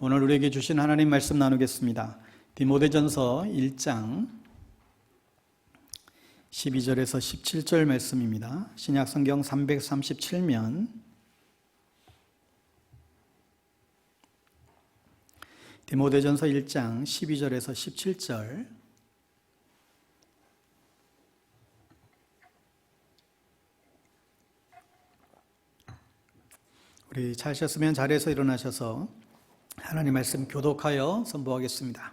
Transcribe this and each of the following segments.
오늘 우리에게 주신 하나님 말씀 나누겠습니다. 디모데전서 1장 12절에서 17절 말씀입니다. 신약성경 337면 디모데전서 1장 12절에서 17절. 우리 잘 쉬었으면 자리에서 일어나셔서 하나님 말씀 교독하여 선포하겠습니다.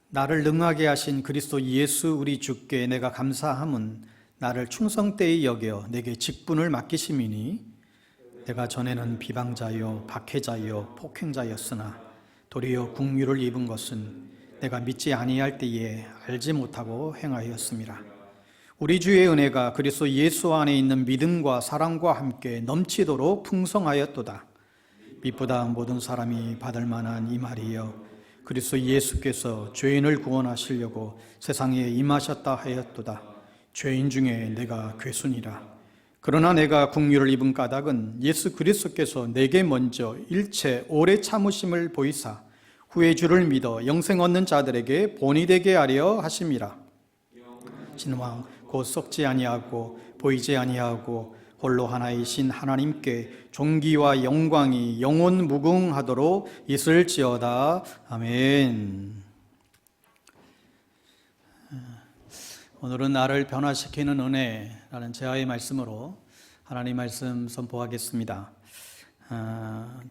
나를 능하게 하신 그리스도 예수 우리 주께 내가 감사함은 나를 충성되이 여겨 내게 직분을 맡기심이니 내가 전에는 비방자요 박해자요 폭행자였으나 도리어 국류를 입은 것은 내가 믿지 아니할 때에 알지 못하고 행하였음이라. 우리 주의 은혜가 그리스도 예수 안에 있는 믿음과 사랑과 함께 넘치도록 풍성하였도다. 빛보다 모든 사람이 받을 만한 이 말이여 그리스도 예수께서 죄인을 구원하시려고 세상에 임하셨다 하였도다. 죄인 중에 내가 괴순이라. 그러나 내가 국류를 입은 까닭은 예수 그리스도께서 내게 먼저 일체 오래 참으심을 보이사 후에 주를 믿어 영생 얻는 자들에게 본이 되게 하려 하심이라. 진왕 곧 썩지 아니하고 보이지 아니하고 홀로 하나이신 하나님께 존귀와 영광이 영원 무궁하도록 있을지어다. 아멘. 오늘은 나를 변화시키는 은혜라는 제아의 말씀으로 하나님 말씀 선포하겠습니다.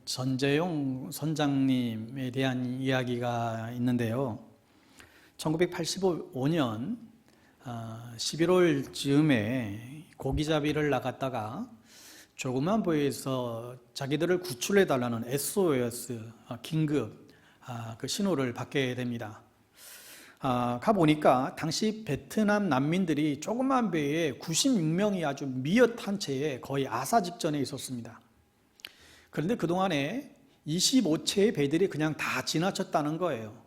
전재용 선장님에 대한 이야기가 있는데요. 1985년 11월 즈음에 고기잡이를 나갔다가 조그만 부에서 자기들을 구출해달라는 SOS 긴급 그 신호를 받게 됩니다. 가보니까 당시 베트남 난민들이 조그만 배에 96명이 아주 미엇한 채에 거의 아사 직전에 있었습니다. 그런데 그동안에 25채의 배들이 그냥 다 지나쳤다는 거예요.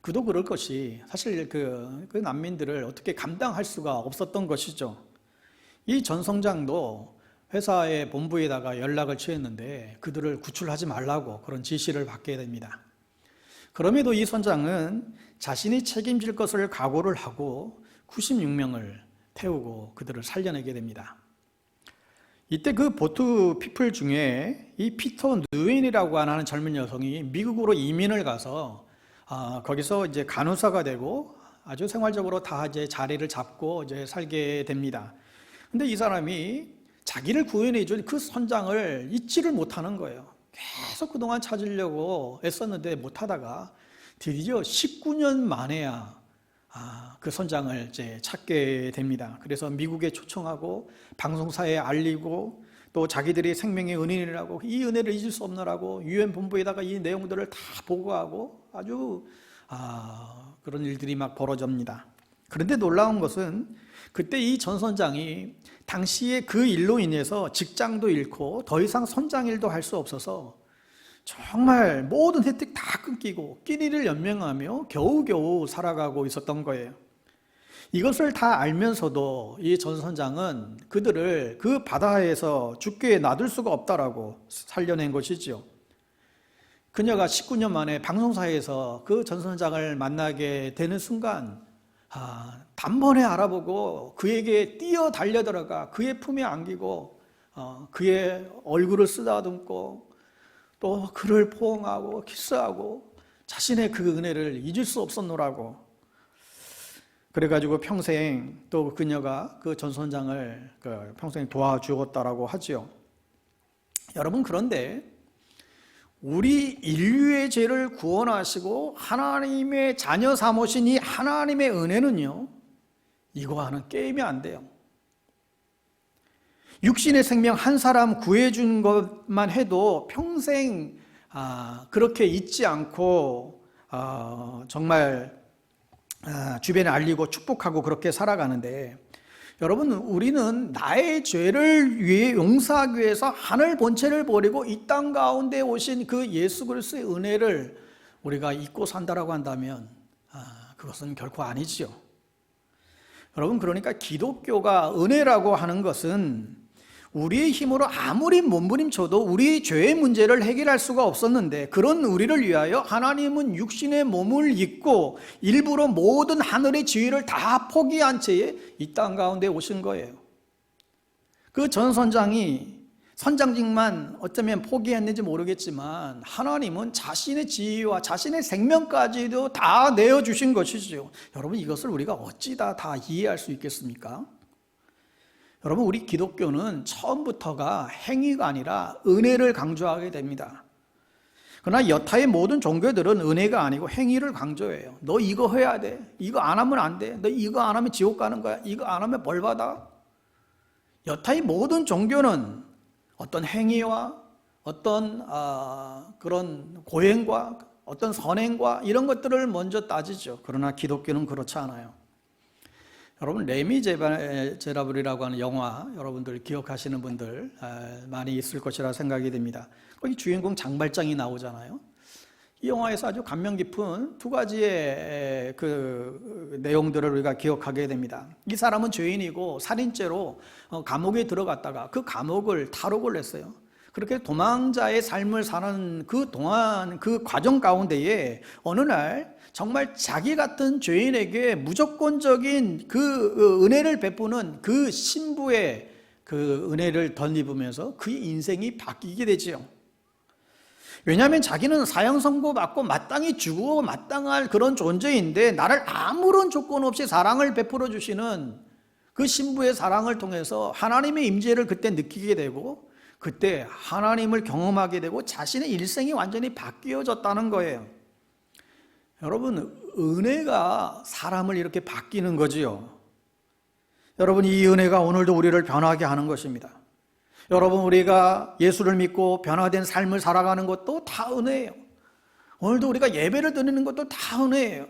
그도 그럴 것이 사실 그 난민들을 어떻게 감당할 수가 없었던 것이죠. 이 전 성장도 회사의 본부에다가 연락을 취했는데 그들을 구출하지 말라고 그런 지시를 받게 됩니다. 그럼에도 이 선장은 자신이 책임질 것을 각오를 하고 96명을 태우고 그들을 살려내게 됩니다. 이때 그 보트 피플 중에 이 피터 누웬이라고 하는 젊은 여성이 미국으로 이민을 가서 거기서 이제 간호사가 되고 아주 생활적으로 다 이제 자리를 잡고 이제 살게 됩니다. 근데 이 사람이 자기를 구원해 준 그 선장을 잊지를 못하는 거예요. 계속 그동안 찾으려고 애썼는데 못하다가 드디어 19년 만에야 그 선장을 이제 찾게 됩니다. 그래서 미국에 초청하고 방송사에 알리고 또 자기들이 생명의 은인이라고 이 은혜를 잊을 수 없느라고 UN 본부에다가 이 내용들을 다 보고하고 아주 그런 일들이 막 벌어집니다. 그런데 놀라운 것은 그때 이 전 선장이 당시에 그 일로 인해서 직장도 잃고 더 이상 선장 일도 할 수 없어서 정말 모든 혜택 다 끊기고 끼니를 연명하며 겨우겨우 살아가고 있었던 거예요. 이것을 다 알면서도 이 전 선장은 그들을 그 바다에서 죽게 놔둘 수가 없다라고 살려낸 것이죠. 그녀가 19년 만에 방송사에서 그 전 선장을 만나게 되는 순간 단번에 알아보고 그에게 뛰어 달려들어가 그의 품에 안기고 그의 얼굴을 쓰다듬고 또 그를 포옹하고 키스하고 자신의 그 은혜를 잊을 수 없었노라고. 그래가지고 평생 또 그녀가 그 전 선장을 평생 도와주었다라고 하지요. 여러분, 그런데 우리 인류의 죄를 구원하시고 하나님의 자녀 삼으신 이 하나님의 은혜는요, 이거와는 게임이 안 돼요. 육신의 생명 한 사람 구해준 것만 해도 평생 그렇게 잊지 않고 정말 주변에 알리고 축복하고 그렇게 살아가는데, 여러분, 우리는 나의 죄를 위해 용서하기 위해서 하늘 본체를 버리고 이 땅 가운데 오신 그 예수 그리스도의 은혜를 우리가 잊고 산다라고 한다면 그것은 결코 아니지요. 여러분, 그러니까 기독교가 은혜라고 하는 것은 우리의 힘으로 아무리 몸부림쳐도 우리 죄의 문제를 해결할 수가 없었는데, 그런 우리를 위하여 하나님은 육신의 몸을 입고 일부러 모든 하늘의 지위를 다 포기한 채에 이 땅 가운데 오신 거예요. 그 전 선장직만 어쩌면 포기했는지 모르겠지만 하나님은 자신의 지위와 자신의 생명까지도 다 내어주신 것이죠. 여러분, 이것을 우리가 어찌다 다 이해할 수 있겠습니까? 여러분, 우리 기독교는 처음부터가 행위가 아니라 은혜를 강조하게 됩니다. 그러나 여타의 모든 종교들은 은혜가 아니고 행위를 강조해요. 너 이거 해야 돼. 이거 안 하면 안 돼. 너 이거 안 하면 지옥 가는 거야. 이거 안 하면 벌 받아. 여타의 모든 종교는 어떤 행위와 어떤 그런 고행과 어떤 선행과 이런 것들을 먼저 따지죠. 그러나 기독교는 그렇지 않아요. 여러분, 레미제라블이라고 하는 영화, 여러분들 기억하시는 분들 많이 있을 것이라 생각이 됩니다. 거기 주인공 장발장이 나오잖아요. 이 영화에서 아주 감명 깊은 두 가지의 그 내용들을 우리가 기억하게 됩니다. 이 사람은 죄인이고 살인죄로 감옥에 들어갔다가 그 감옥을 탈옥을 했어요. 그렇게 도망자의 삶을 사는 그 동안 그 과정 가운데에 어느 날 정말 자기 같은 죄인에게 무조건적인 그 은혜를 베푸는 그 신부의 그 은혜를 덧입으면서 그의 인생이 바뀌게 되지요. 왜냐하면 자기는 사형 선고받고 마땅히 죽고 마땅할 그런 존재인데, 나를 아무런 조건 없이 사랑을 베풀어 주시는 그 신부의 사랑을 통해서 하나님의 임재를 그때 느끼게 되고, 그때 하나님을 경험하게 되고 자신의 일생이 완전히 바뀌어졌다는 거예요. 여러분, 은혜가 사람을 이렇게 바뀌는 거지요. 여러분, 이 은혜가 오늘도 우리를 변하게 하는 것입니다. 여러분, 우리가 예수를 믿고 변화된 삶을 살아가는 것도 다 은혜예요. 오늘도 우리가 예배를 드리는 것도 다 은혜예요.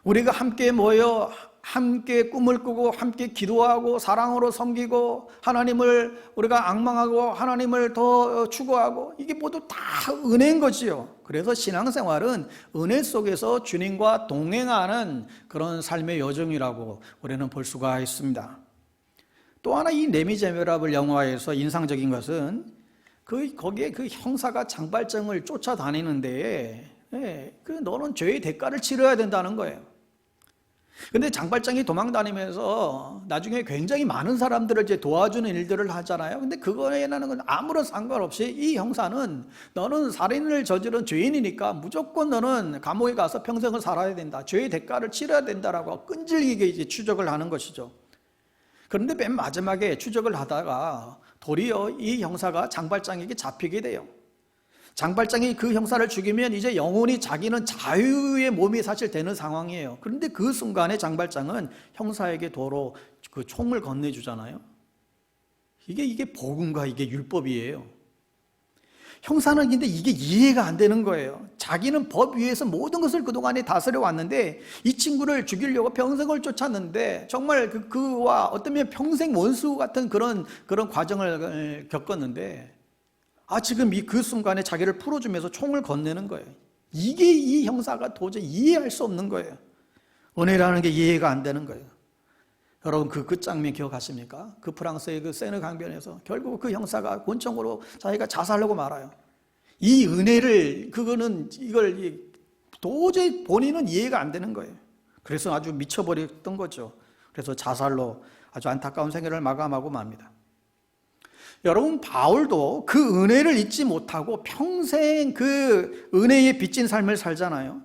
우리가 함께 모여 함께 꿈을 꾸고 함께 기도하고 사랑으로 섬기고 하나님을 우리가 앙망하고 하나님을 더 추구하고, 이게 모두 다 은혜인 거지요. 그래서 신앙생활은 은혜 속에서 주님과 동행하는 그런 삶의 여정이라고 우리는 볼 수가 있습니다. 또 하나, 이 레미제라블 영화에서 인상적인 것은 거기에 그 형사가 장발장을 쫓아다니는데, 너는 죄의 대가를 치러야 된다는 거예요. 근데 장발장이 도망다니면서 나중에 굉장히 많은 사람들을 이제 도와주는 일들을 하잖아요. 근데 그거에는 아무런 상관없이 이 형사는 너는 살인을 저지른 죄인이니까 무조건 너는 감옥에 가서 평생을 살아야 된다, 죄의 대가를 치러야 된다라고 끈질기게 이제 추적을 하는 것이죠. 그런데 맨 마지막에 추적을 하다가 도리어 이 형사가 장발장에게 잡히게 돼요. 장발장이 그 형사를 죽이면 이제 영원히 자기는 자유의 몸이 사실 되는 상황이에요. 그런데 그 순간에 장발장은 형사에게 도로 그 총을 건네주잖아요. 이게 복음과 이게 율법이에요. 형사는 근데 이게 이해가 안 되는 거예요. 자기는 법 위에서 모든 것을 그동안에 다스려 왔는데 이 친구를 죽이려고 평생을 쫓았는데 정말 그와 어쩌면 평생 원수 같은 그런 과정을 겪었는데, 지금 그 순간에 자기를 풀어주면서 총을 건네는 거예요. 이게 이 형사가 도저히 이해할 수 없는 거예요. 은혜라는 게 이해가 안 되는 거예요. 여러분, 그 장면 기억하십니까? 그 프랑스의 그 세느 강변에서 결국 그 형사가 권총으로 자기가 자살하고 말아요. 이 은혜를, 이걸 도저히 본인은 이해가 안 되는 거예요. 그래서 아주 미쳐버렸던 거죠. 그래서 자살로 아주 안타까운 생애를 마감하고 맙니다. 여러분, 바울도 그 은혜를 잊지 못하고 평생 그 은혜에 빚진 삶을 살잖아요.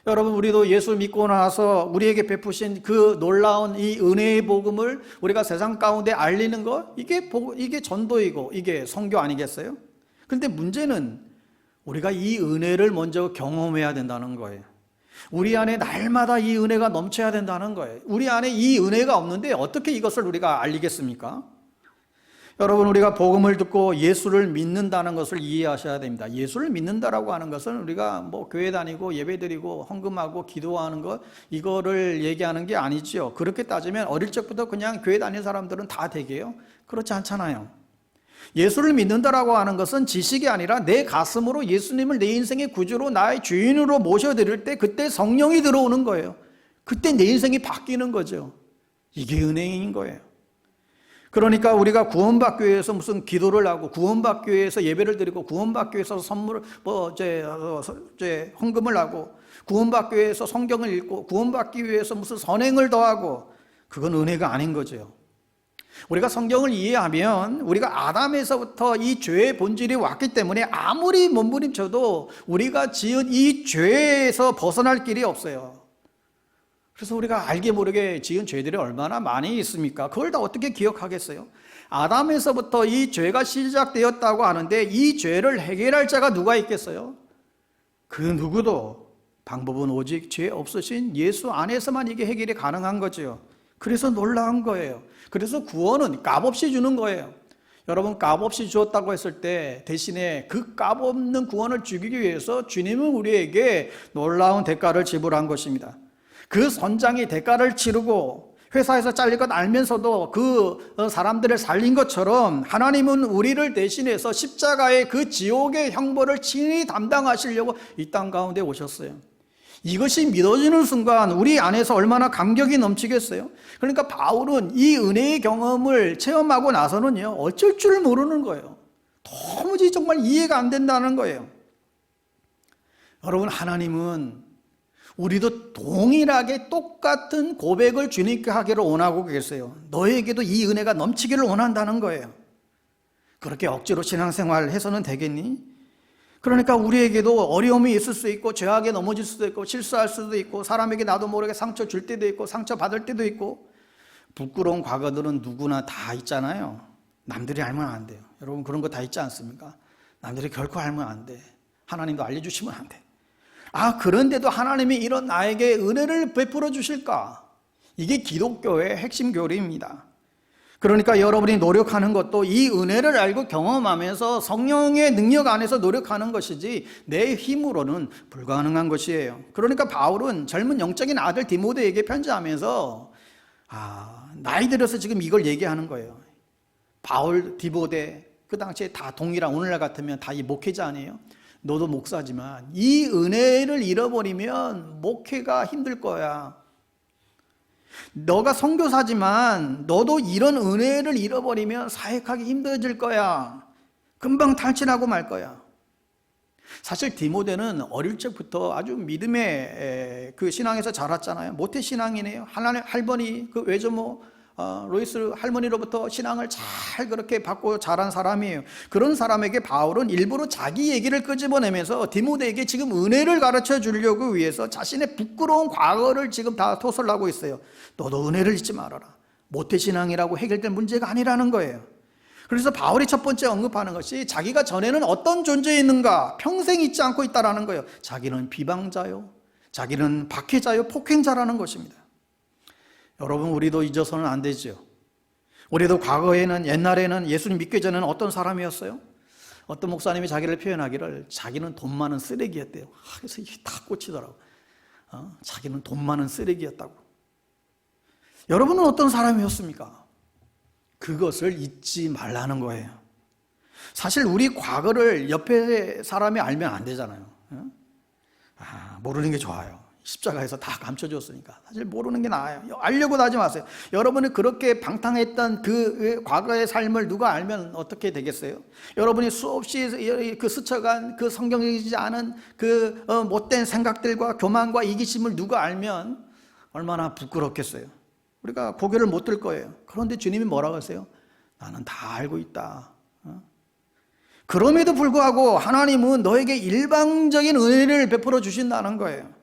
여러분, 우리도 예수 믿고 나서 우리에게 베푸신 그 놀라운 이 은혜의 복음을 우리가 세상 가운데 알리는 것, 이게 전도이고 이게 선교 아니겠어요? 그런데 문제는 우리가 이 은혜를 먼저 경험해야 된다는 거예요. 우리 안에 날마다 이 은혜가 넘쳐야 된다는 거예요. 우리 안에 이 은혜가 없는데 어떻게 이것을 우리가 알리겠습니까? 여러분, 우리가 복음을 듣고 예수를 믿는다는 것을 이해하셔야 됩니다. 예수를 믿는다라고 하는 것은 우리가 교회 다니고 예배드리고 헌금하고 기도하는 것, 이거를 얘기하는 게 아니죠. 그렇게 따지면 어릴 적부터 그냥 교회 다니는 사람들은 다 되게요? 그렇지 않잖아요. 예수를 믿는다라고 하는 것은 지식이 아니라 내 가슴으로 예수님을 내 인생의 구주로 나의 주인으로 모셔드릴 때 그때 성령이 들어오는 거예요. 그때 내 인생이 바뀌는 거죠. 이게 은혜인 거예요. 그러니까 우리가 구원받기 위해서 무슨 기도를 하고 구원받기 위해서 예배를 드리고 구원받기 위해서 선물을 헌금을 하고 구원받기 위해서 성경을 읽고 구원받기 위해서 무슨 선행을 더하고 그건 은혜가 아닌 거죠. 우리가 성경을 이해하면 우리가 아담에서부터 이 죄의 본질이 왔기 때문에 아무리 몸부림쳐도 우리가 지은 이 죄에서 벗어날 길이 없어요. 그래서 우리가 알게 모르게 지은 죄들이 얼마나 많이 있습니까? 그걸 다 어떻게 기억하겠어요? 아담에서부터 이 죄가 시작되었다고 하는데 이 죄를 해결할 자가 누가 있겠어요? 그 누구도. 방법은 오직 죄 없으신 예수 안에서만 이게 해결이 가능한 거죠. 그래서 놀라운 거예요. 그래서 구원은 값없이 주는 거예요. 여러분, 값없이 주었다고 했을 때 대신에 그 값없는 구원을 주기 위해서 주님은 우리에게 놀라운 대가를 지불한 것입니다. 그 선장이 대가를 치르고 회사에서 잘릴 것 알면서도 그 사람들을 살린 것처럼 하나님은 우리를 대신해서 십자가의 그 지옥의 형벌을 친히 담당하시려고 이 땅 가운데 오셨어요. 이것이 믿어지는 순간 우리 안에서 얼마나 감격이 넘치겠어요? 그러니까 바울은 이 은혜의 경험을 체험하고 나서는요, 어쩔 줄 모르는 거예요. 도무지 정말 이해가 안 된다는 거예요. 여러분, 하나님은 우리도 동일하게 똑같은 고백을 주님께 하기를 원하고 계세요. 너에게도 이 은혜가 넘치기를 원한다는 거예요. 그렇게 억지로 신앙생활 해서는 되겠니? 그러니까 우리에게도 어려움이 있을 수 있고 죄악에 넘어질 수도 있고 실수할 수도 있고 사람에게 나도 모르게 상처 줄 때도 있고 상처 받을 때도 있고 부끄러운 과거들은 누구나 다 있잖아요. 남들이 알면 안 돼요. 여러분, 그런 거 다 있지 않습니까? 남들이 결코 알면 안 돼. 하나님도 알려주시면 안 돼. 그런데도 하나님이 이런 나에게 은혜를 베풀어 주실까? 이게 기독교의 핵심 교리입니다. 그러니까 여러분이 노력하는 것도 이 은혜를 알고 경험하면서 성령의 능력 안에서 노력하는 것이지 내 힘으로는 불가능한 것이에요. 그러니까 바울은 젊은 영적인 아들 디모데에게 편지하면서 나이 들어서 지금 이걸 얘기하는 거예요. 바울, 디모데 그 당시에 다 동일한, 오늘날 같으면 다 이 목회자 아니에요? 너도 목사지만 이 은혜를 잃어버리면 목회가 힘들 거야. 너가 선교사지만 너도 이런 은혜를 잃어버리면 사역하기 힘들어질 거야. 금방 탈진하고 말 거야. 사실 디모데는 어릴 적부터 아주 믿음의 그 신앙에서 자랐잖아요. 모태 신앙이네요. 하나님 할머니, 그 외조모 로이스 할머니로부터 신앙을 잘 그렇게 받고 자란 사람이에요. 그런 사람에게 바울은 일부러 자기 얘기를 끄집어내면서 디모데에게 지금 은혜를 가르쳐 주려고 위해서 자신의 부끄러운 과거를 지금 다 토설하고 있어요. 너도 은혜를 잊지 말아라. 모태신앙이라고 해결될 문제가 아니라는 거예요. 그래서 바울이 첫 번째 언급하는 것이 자기가 전에는 어떤 존재였는가 평생 잊지 않고 있다는 거예요. 자기는 비방자요, 자기는 박해자요, 폭행자라는 것입니다. 여러분, 우리도 잊어서는 안 되죠. 우리도 과거에는, 옛날에는 예수님 믿기 전에는 어떤 사람이었어요? 어떤 목사님이 자기를 표현하기를 자기는 돈 많은 쓰레기였대요. 그래서 이게 다 꽂히더라고. 자기는 돈 많은 쓰레기였다고. 여러분은 어떤 사람이었습니까? 그것을 잊지 말라는 거예요. 사실 우리 과거를 옆에 사람이 알면 안 되잖아요. 모르는 게 좋아요. 십자가에서 다 감춰줬으니까 사실 모르는 게 나아요. 알려고도 하지 마세요. 여러분이 그렇게 방탕했던 그 과거의 삶을 누가 알면 어떻게 되겠어요? 여러분이 수없이 그 스쳐간 그 성경이지 않은 그 못된 생각들과 교만과 이기심을 누가 알면 얼마나 부끄럽겠어요. 우리가 고개를 못 들 거예요. 그런데 주님이 뭐라고 하세요? 나는 다 알고 있다. 그럼에도 불구하고 하나님은 너에게 일방적인 은혜를 베풀어 주신다는 거예요.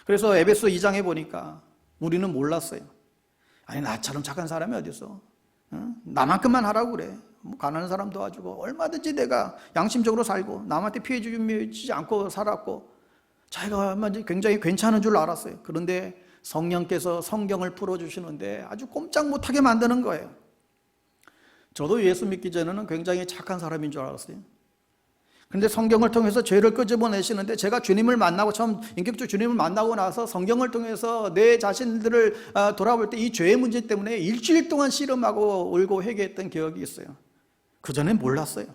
그래서 에베소 2장에 보니까 우리는 몰랐어요. 아니, 나처럼 착한 사람이 어디 있어? 나만큼만 하라고 그래. 가난한 사람 도와주고 얼마든지 내가 양심적으로 살고 남한테 피해 주지 않고 살았고 자기가 굉장히 괜찮은 줄 알았어요. 그런데 성령께서 성경을 풀어주시는데 아주 꼼짝 못하게 만드는 거예요. 저도 예수 믿기 전에는 굉장히 착한 사람인 줄 알았어요. 근데 성경을 통해서 죄를 끄집어내시는데 제가 주님을 만나고 처음 인격적으로 주님을 만나고 나서 성경을 통해서 내 자신들을 돌아볼 때 이 죄의 문제 때문에 일주일 동안 씨름하고 울고 회개했던 기억이 있어요. 그전엔 몰랐어요.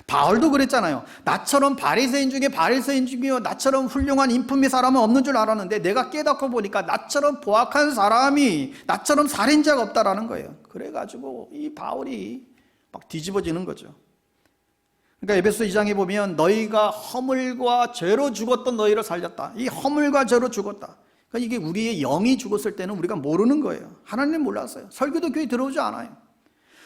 바울도 그랬잖아요. 나처럼 바리새인 중에 바리새인 중이요, 나처럼 훌륭한 인품의 사람은 없는 줄 알았는데 내가 깨닫고 보니까 나처럼 포악한 사람이, 나처럼 살인자가 없다라는 거예요. 그래가지고 이 바울이 막 뒤집어지는 거죠. 그러니까 에베소 2장에 보면 너희가 허물과 죄로 죽었던 너희를 살렸다. 이 허물과 죄로 죽었다. 그러니까 이게 우리의 영이 죽었을 때는 우리가 모르는 거예요. 하나님 몰랐어요. 설교도 교회 들어오지 않아요.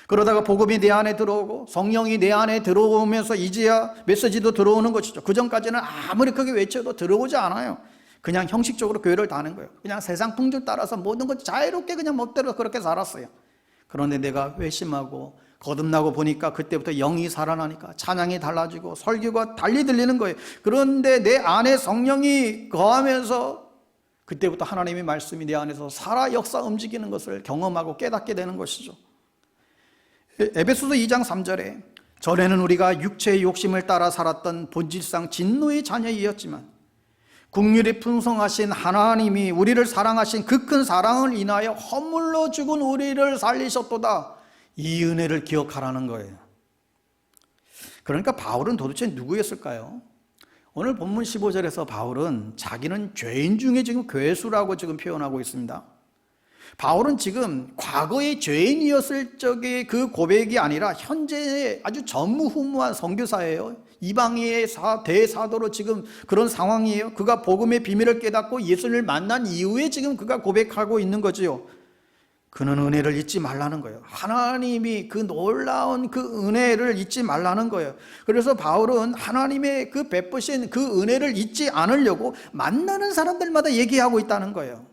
그러다가 복음이 내 안에 들어오고 성령이 내 안에 들어오면서 이제야 메시지도 들어오는 것이죠. 그 전까지는 아무리 크게 외쳐도 들어오지 않아요. 그냥 형식적으로 교회를 다는 거예요. 그냥 세상 풍조 따라서 모든 것 자유롭게 그냥 멋대로 그렇게 살았어요. 그런데 내가 회심하고 거듭나고 보니까 그때부터 영이 살아나니까 찬양이 달라지고 설교가 달리 들리는 거예요. 그런데 내 안에 성령이 거하면서 그때부터 하나님의 말씀이 내 안에서 살아 역사 움직이는 것을 경험하고 깨닫게 되는 것이죠. 에베소서 2장 3절에 전에는 우리가 육체의 욕심을 따라 살았던 본질상 진노의 자녀이었지만 긍휼이 풍성하신 하나님이 우리를 사랑하신 그 큰 사랑을 인하여 허물로 죽은 우리를 살리셨도다. 이 은혜를 기억하라는 거예요. 그러니까 바울은 도대체 누구였을까요? 오늘 본문 15절에서 바울은 자기는 죄인 중에 지금 괴수라고 지금 표현하고 있습니다. 바울은 지금 과거의 죄인이었을 적의 그 고백이 아니라 현재의 아주 전무후무한 선교사예요. 이방인의 대사도로 지금 그런 상황이에요. 그가 복음의 비밀을 깨닫고 예수를 만난 이후에 지금 그가 고백하고 있는 거지요. 그는 은혜를 잊지 말라는 거예요. 하나님이 그 놀라운 그 은혜를 잊지 말라는 거예요. 그래서 바울은 하나님의 그 베푸신 그 은혜를 잊지 않으려고 만나는 사람들마다 얘기하고 있다는 거예요.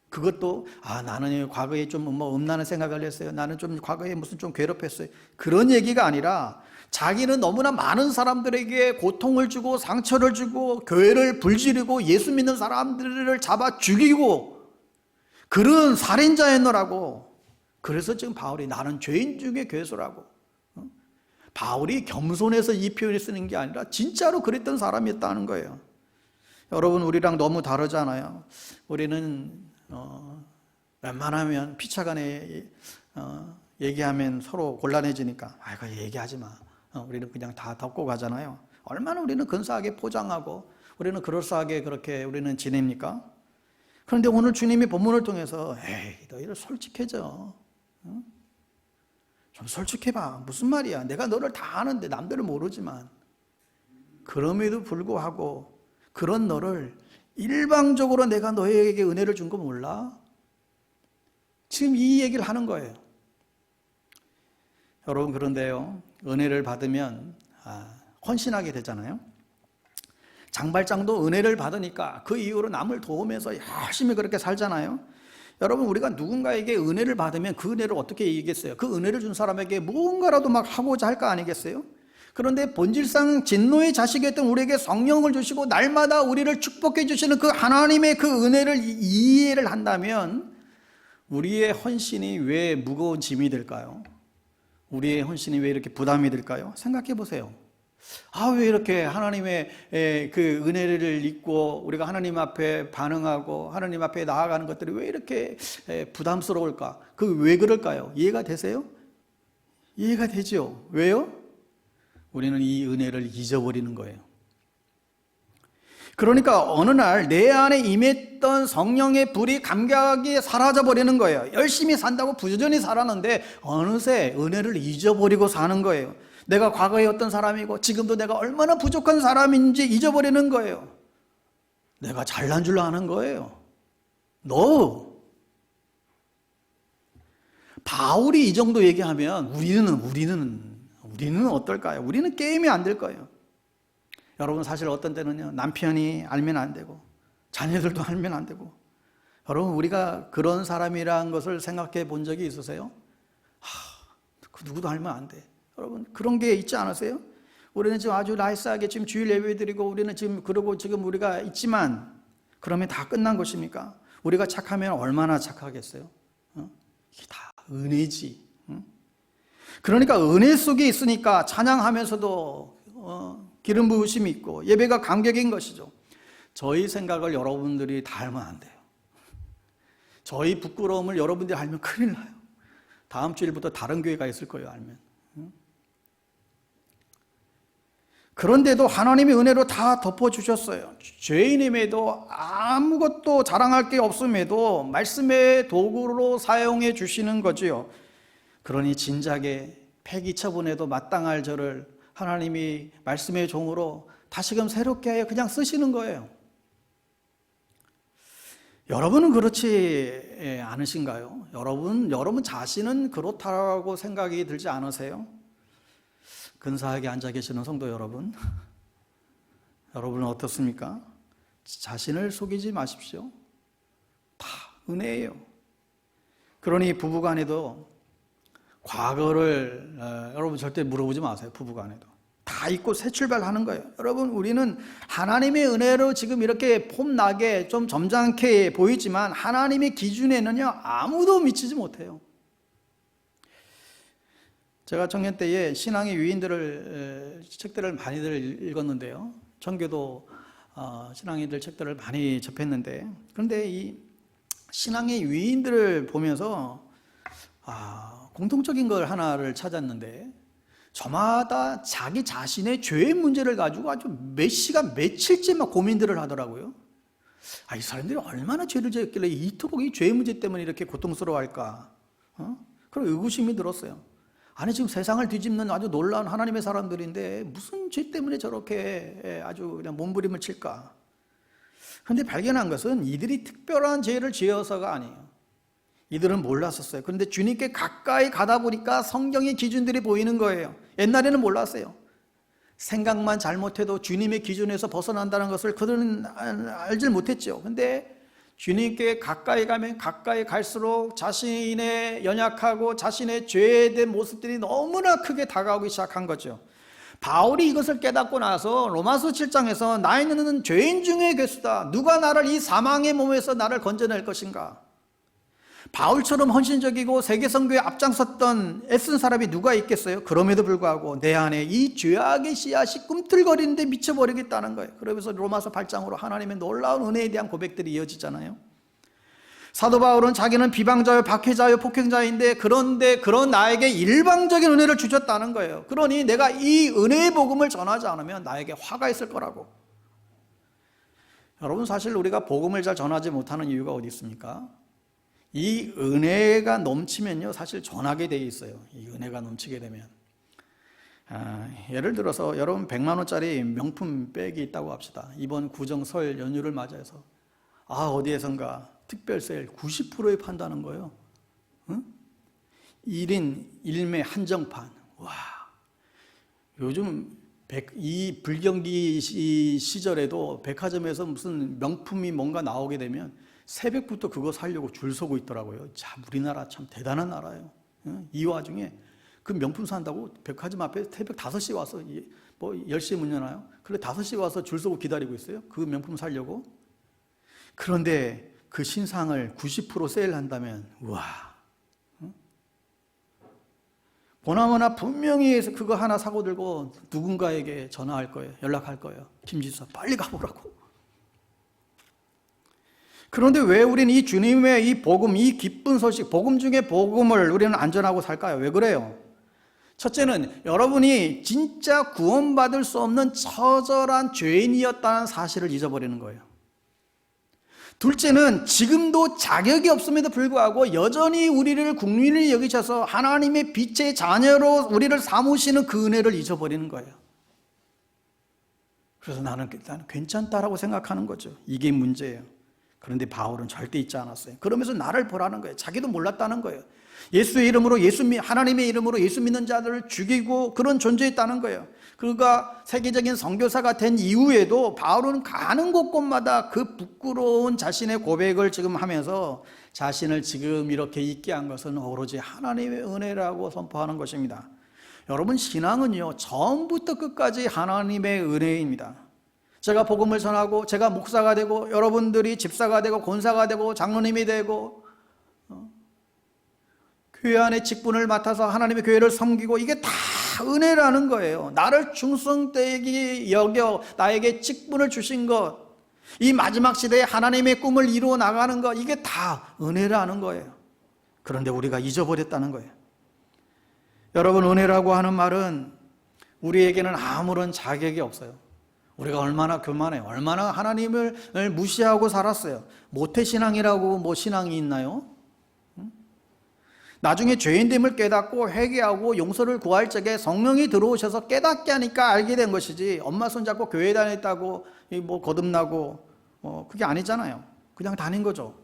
그것도 나는 과거에 좀 음란한 생각을 했어요. 나는 좀 과거에 무슨 좀 괴롭혔어요. 그런 얘기가 아니라 자기는 너무나 많은 사람들에게 고통을 주고 상처를 주고 교회를 불지르고 예수 믿는 사람들을 잡아 죽이고 그런 살인자였노라고. 그래서 지금 바울이 나는 죄인 중에 괴수라고. 바울이 겸손해서 이 표현을 쓰는 게 아니라 진짜로 그랬던 사람이었다는 거예요. 여러분, 우리랑 너무 다르잖아요. 우리는 웬만하면 피차간에 얘기하면 서로 곤란해지니까 이거 얘기하지 마. 우리는 그냥 다 덮고 가잖아요. 얼마나 우리는 근사하게 포장하고 우리는 그럴싸하게 그렇게 우리는 지냅니까? 그런데 오늘 주님이 본문을 통해서 너희들 솔직해져. 좀 솔직해봐. 무슨 말이야. 내가 너를 다 아는데 남들은 모르지만 그럼에도 불구하고 그런 너를 일방적으로 내가 너에게 은혜를 준 거 몰라? 지금 이 얘기를 하는 거예요. 여러분, 그런데요, 은혜를 받으면 헌신하게 되잖아요. 장발장도 은혜를 받으니까 그 이후로 남을 도우면서 열심히 그렇게 살잖아요. 여러분, 우리가 누군가에게 은혜를 받으면 그 은혜를 어떻게 이기겠어요? 그 은혜를 준 사람에게 무언가라도 막 하고자 할 거 아니겠어요? 그런데 본질상 진노의 자식이었던 우리에게 성령을 주시고 날마다 우리를 축복해 주시는 그 하나님의 그 은혜를 이해를 한다면 우리의 헌신이 왜 무거운 짐이 될까요? 우리의 헌신이 왜 이렇게 부담이 될까요? 생각해 보세요. 왜 이렇게 하나님의 그 은혜를 잊고 우리가 하나님 앞에 반응하고 하나님 앞에 나아가는 것들이 왜 이렇게 부담스러울까? 그 왜 그럴까요? 이해가 되세요? 이해가 되죠? 왜요? 우리는 이 은혜를 잊어버리는 거예요. 그러니까 어느 날 내 안에 임했던 성령의 불이 감격하게 사라져버리는 거예요. 열심히 산다고 부지런히 살았는데 어느새 은혜를 잊어버리고 사는 거예요. 내가 과거에 어떤 사람이고 지금도 내가 얼마나 부족한 사람인지 잊어버리는 거예요. 내가 잘난 줄 아는 거예요. 바울이 이 정도 얘기하면 우리는 어떨까요? 우리는 게임이 안 될 거예요. 여러분, 사실 어떤 때는요, 남편이 알면 안 되고 자녀들도 알면 안 되고. 여러분, 우리가 그런 사람이라는 것을 생각해 본 적이 있으세요? 그 누구도 알면 안 돼. 여러분, 그런 게 있지 않으세요? 우리는 지금 아주 나이스하게 지금 주일 예배 드리고 우리는 지금 그러고 지금 우리가 있지만 그러면 다 끝난 것입니까? 우리가 착하면 얼마나 착하겠어요? 이게 다 은혜지. 그러니까 은혜 속에 있으니까 찬양하면서도 기름 부으심이 있고 예배가 감격인 것이죠. 저희 생각을 여러분들이 다 알면 안 돼요. 저희 부끄러움을 여러분들이 알면 큰일 나요. 다음 주일부터 다른 교회가 있을 거예요, 알면. 그런데도 하나님이 은혜로 다 덮어주셨어요. 죄인임에도 아무것도 자랑할 게 없음에도 말씀의 도구로 사용해 주시는 거지요. 그러니 진작에 폐기 처분에도 마땅할 저를 하나님이 말씀의 종으로 다시금 새롭게 하여 그냥 쓰시는 거예요. 여러분은 그렇지 않으신가요? 여러분 자신은 그렇다고 생각이 들지 않으세요? 근사하게 앉아 계시는 성도 여러분, 여러분은 어떻습니까? 자신을 속이지 마십시오. 다 은혜예요. 그러니 부부간에도 과거를 여러분 절대 물어보지 마세요. 부부간에도 다 잊고 새 출발하는 거예요. 여러분, 우리는 하나님의 은혜로 지금 이렇게 폼나게 좀 점잖게 보이지만 하나님의 기준에는요 아무도 미치지 못해요. 제가 청년 때에 신앙의 위인들을 책들을 많이들 읽었는데요. 전교도 신앙인들 책들을 많이 접했는데, 그런데 이 신앙의 위인들을 보면서 공통적인 걸 하나를 찾았는데, 저마다 자기 자신의 죄의 문제를 가지고 아주 몇 시간 며칠째 막 고민들을 하더라고요. 이 사람들이 얼마나 죄를 지었길래 이토록 이 죄의 문제 때문에 이렇게 고통스러워할까? 그런 의구심이 들었어요. 아니, 지금 세상을 뒤집는 아주 놀라운 하나님의 사람들인데 무슨 죄 때문에 저렇게 아주 그냥 몸부림을 칠까? 그런데 발견한 것은 이들이 특별한 죄를 지어서가 아니에요. 이들은 몰랐었어요. 그런데 주님께 가까이 가다 보니까 성경의 기준들이 보이는 거예요. 옛날에는 몰랐어요. 생각만 잘못해도 주님의 기준에서 벗어난다는 것을 그들은 알질 못했죠. 근데 주님께 가까이 가면 가까이 갈수록 자신의 연약하고 자신의 죄에 대한 모습들이 너무나 크게 다가오기 시작한 거죠. 바울이 이것을 깨닫고 나서 로마서 7장에서 나는 죄인 중의 괴수다. 누가 나를 이 사망의 몸에서 나를 건져낼 것인가? 바울처럼 헌신적이고 세계 선교에 앞장섰던 애쓴 사람이 누가 있겠어요? 그럼에도 불구하고 내 안에 이 죄악의 씨앗이 꿈틀거리는데 미쳐버리겠다는 거예요. 그러면서 로마서 8장으로 하나님의 놀라운 은혜에 대한 고백들이 이어지잖아요. 사도 바울은 자기는 비방자요, 박해자요, 폭행자인데 그런데 그런 나에게 일방적인 은혜를 주셨다는 거예요. 그러니 내가 이 은혜의 복음을 전하지 않으면 나에게 화가 있을 거라고. 여러분, 사실 우리가 복음을 잘 전하지 못하는 이유가 어디 있습니까? 이 은혜가 넘치면요, 사실 전하게 돼 있어요. 이 은혜가 넘치게 되면 예를 들어서 여러분 100만 원짜리 명품 백이 있다고 합시다. 이번 구정 설 연휴를 맞이해서 어디에선가 특별 세일 90%에 판다는 거예요. 1인 1매 한정판. 와, 요즘 이 불경기 시절에도 백화점에서 무슨 명품이 뭔가 나오게 되면 새벽부터 그거 사려고 줄 서고 있더라고요. 참, 우리나라 참 대단한 나라예요. 이 와중에 그 명품 산다고 백화점 앞에 새벽 5시에 와서, 10시에 문 여나요? 그래 5시에 와서 줄 서고 기다리고 있어요. 그 명품 사려고. 그런데 그 신상을 90% 세일한다면, 우와. 보나마나 분명히 그거 하나 사고 들고 누군가에게 전화할 거예요. 연락할 거예요. 김지수, 빨리 가보라고. 그런데 왜 우리는 이 주님의 이 복음, 이 기쁜 소식, 복음 중에 복음을 우리는 안전하고 살까요? 왜 그래요? 첫째는 여러분이 진짜 구원받을 수 없는 처절한 죄인이었다는 사실을 잊어버리는 거예요. 둘째는 지금도 자격이 없음에도 불구하고 여전히 우리를 국민을 여기셔서 하나님의 빛의 자녀로 우리를 삼으시는 그 은혜를 잊어버리는 거예요. 그래서 나는 괜찮다라고 생각하는 거죠. 이게 문제예요. 그런데 바울은 절대 잊지 않았어요. 그러면서 나를 보라는 거예요. 자기도 몰랐다는 거예요. 예수의 이름으로 하나님의 이름으로 예수 믿는 자들을 죽이고 그런 존재였다는 거예요. 그가 세계적인 선교사가 된 이후에도 바울은 가는 곳곳마다 그 부끄러운 자신의 고백을 지금 하면서 자신을 지금 이렇게 있게 한 것은 오로지 하나님의 은혜라고 선포하는 것입니다. 여러분, 신앙은요, 처음부터 끝까지 하나님의 은혜입니다. 제가 복음을 전하고 제가 목사가 되고 여러분들이 집사가 되고 권사가 되고 장로님이 되고 교회 안에 직분을 맡아서 하나님의 교회를 섬기고 이게 다 은혜라는 거예요. 나를 충성되게 여겨 나에게 직분을 주신 것, 이 마지막 시대에 하나님의 꿈을 이루어 나가는 것, 이게 다 은혜라는 거예요. 그런데 우리가 잊어버렸다는 거예요. 여러분, 은혜라고 하는 말은 우리에게는 아무런 자격이 없어요. 우리가 얼마나 교만해요. 얼마나 하나님을 무시하고 살았어요. 모태신앙이라고 뭐 신앙이 있나요? 나중에 죄인됨을 깨닫고 회개하고 용서를 구할 적에 성령이 들어오셔서 깨닫게 하니까 알게 된 것이지, 엄마 손잡고 교회 다녔다고 뭐 거듭나고 그게 아니잖아요. 그냥 다닌 거죠.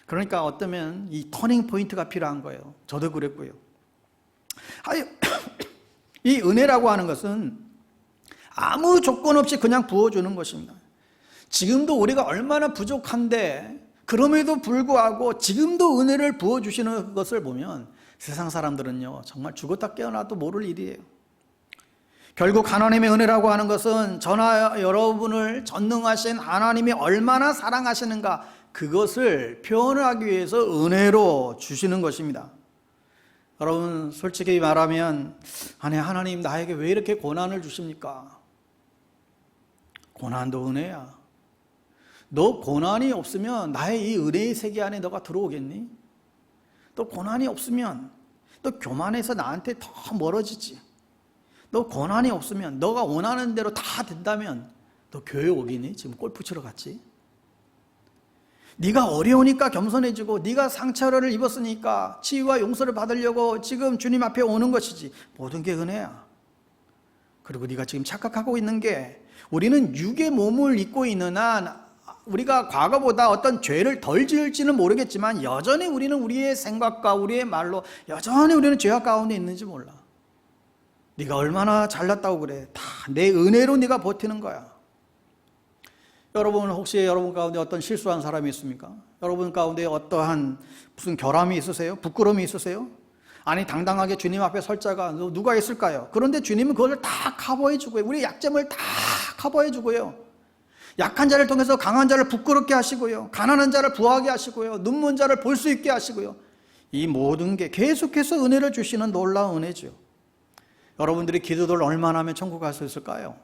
그러니까 어쩌면 이 터닝 포인트가 필요한 거예요. 저도 그랬고요. 이 은혜라고 하는 것은 아무 조건 없이 그냥 부어주는 것입니다. 지금도 우리가 얼마나 부족한데 그럼에도 불구하고 지금도 은혜를 부어주시는 것을 보면 세상 사람들은요 정말 죽었다 깨어나도 모를 일이에요. 결국 하나님의 은혜라고 하는 것은 저나 여러분을 전능하신 하나님이 얼마나 사랑하시는가, 그것을 표현하기 위해서 은혜로 주시는 것입니다. 여러분 솔직히 말하면, 아니 하나님 나에게 왜 이렇게 고난을 주십니까? 고난도 은혜야. 너 고난이 없으면 나의 이 은혜의 세계 안에 너가 들어오겠니? 또 고난이 없으면 또 교만해서 나한테 더 멀어지지. 너 고난이 없으면 너가 원하는 대로 다 된다면 너 교회 오겠니? 지금 골프 치러 갔지? 네가 어려우니까 겸손해지고 네가 상처를 입었으니까 치유와 용서를 받으려고 지금 주님 앞에 오는 것이지, 모든 게 은혜야. 그리고 네가 지금 착각하고 있는 게, 우리는 육의 몸을 입고 있는 한 우리가 과거보다 어떤 죄를 덜 지을지는 모르겠지만 여전히 우리는 우리의 생각과 우리의 말로 여전히 우리는 죄악 가운데 있는지 몰라. 네가 얼마나 잘났다고 그래. 다 내 은혜로 네가 버티는 거야. 여러분 혹시 여러분 가운데 어떤 실수한 사람이 있습니까? 여러분 가운데 어떠한 무슨 결함이 있으세요? 부끄러움이 있으세요? 아니 당당하게 주님 앞에 설 자가 누가 있을까요? 그런데 주님은 그걸 다 커버해 주고요. 우리의 약점을 다 커버해 주고요. 약한 자를 통해서 강한 자를 부끄럽게 하시고요. 가난한 자를 부하게 하시고요. 눈먼 자를 볼 수 있게 하시고요. 이 모든 게 계속해서 은혜를 주시는 놀라운 은혜죠. 여러분들이 기도를 얼마나 하면 천국 갈 수 있을까요?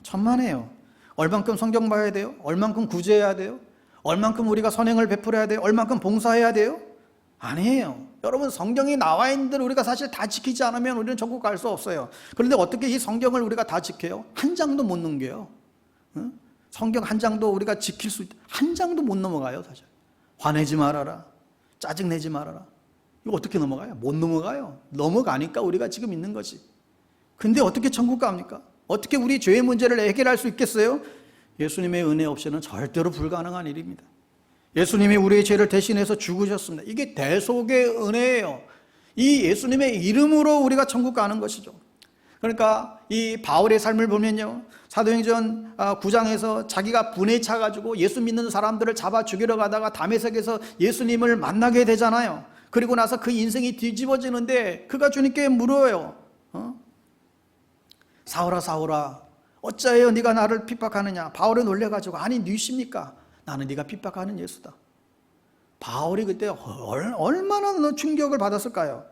천만에요. 얼만큼 성경 봐야 돼요? 얼만큼 구제해야 돼요? 얼만큼 우리가 선행을 베풀어야 돼요? 얼만큼 봉사해야 돼요? 아니에요. 여러분 성경이 나와 있는 대로 우리가 사실 다 지키지 않으면 우리는 천국 갈 수 없어요. 그런데 어떻게 이 성경을 우리가 다 지켜요? 한 장도 못 넘겨요. 성경 한 장도 우리가 지킬 수, 한 장도 못 넘어가요. 사실 화내지 말아라, 짜증내지 말아라, 이거 어떻게 넘어가요? 못 넘어가요. 넘어가니까 우리가 지금 있는 거지. 근데 어떻게 천국 갑니까? 어떻게 우리 죄의 문제를 해결할 수 있겠어요? 예수님의 은혜 없이는 절대로 불가능한 일입니다. 예수님이 우리의 죄를 대신해서 죽으셨습니다. 이게 대속의 은혜예요. 이 예수님의 이름으로 우리가 천국 가는 것이죠. 그러니까 이 바울의 삶을 보면요, 사도행전 9장에서 자기가 분에 차가지고 예수 믿는 사람들을 잡아 죽이러 가다가 다메섹에서 예수님을 만나게 되잖아요. 그리고 나서 그 인생이 뒤집어지는데 그가 주님께 물어요. 사울아 사울아 어찌하여 네가 나를 핍박하느냐. 바울이 놀래가지고, 아니 누구십니까? 나는 네가 핍박하는 예수다. 바울이 그때 얼마나 충격을 받았을까요?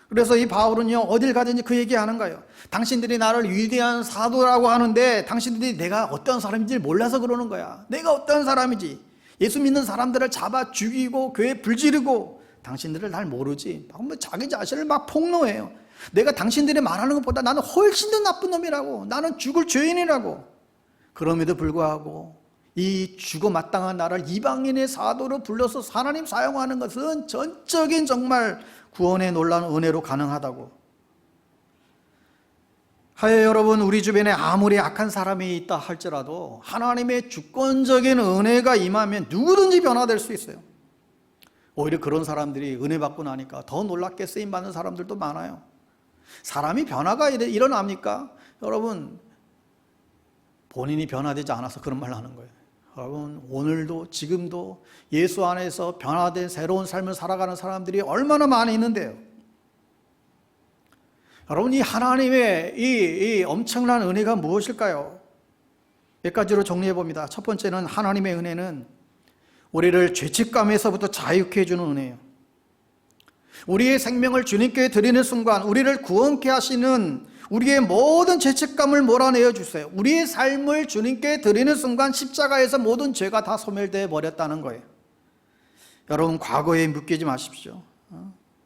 그래서 이 바울은요 어딜 가든지 그 얘기하는 거예요. 당신들이 나를 위대한 사도라고 하는데 당신들이 내가 어떤 사람인지 몰라서 그러는 거야. 내가 어떤 사람이지. 예수 믿는 사람들을 잡아 죽이고 교회 불지르고, 당신들을 날 모르지. 자기 자신을 막 폭로해요. 내가 당신들이 말하는 것보다 나는 훨씬 더 나쁜 놈이라고, 나는 죽을 죄인이라고. 그럼에도 불구하고 이 죽어 마땅한 나를 이방인의 사도로 불러서 하나님 사용하는 것은 전적인 정말 구원의 놀라운 은혜로 가능하다고. 하여 여러분, 우리 주변에 아무리 악한 사람이 있다 할지라도 하나님의 주권적인 은혜가 임하면 누구든지 변화될 수 있어요. 오히려 그런 사람들이 은혜 받고 나니까 더 놀랍게 쓰임받는 사람들도 많아요. 사람이 변화가 일어납니까? 여러분, 본인이 변화되지 않아서 그런 말 하는 거예요. 여러분, 오늘도 지금도 예수 안에서 변화된 새로운 삶을 살아가는 사람들이 얼마나 많이 있는데요. 여러분, 이 하나님의 이 엄청난 은혜가 무엇일까요? 몇 가지로 정리해 봅니다. 첫 번째는, 하나님의 은혜는 우리를 죄책감에서부터 자유케 해주는 은혜예요. 우리의 생명을 주님께 드리는 순간 우리를 구원케 하시는 우리의 모든 죄책감을 몰아내어 주세요. 우리의 삶을 주님께 드리는 순간 십자가에서 모든 죄가 다 소멸되어 버렸다는 거예요. 여러분, 과거에 묶이지 마십시오.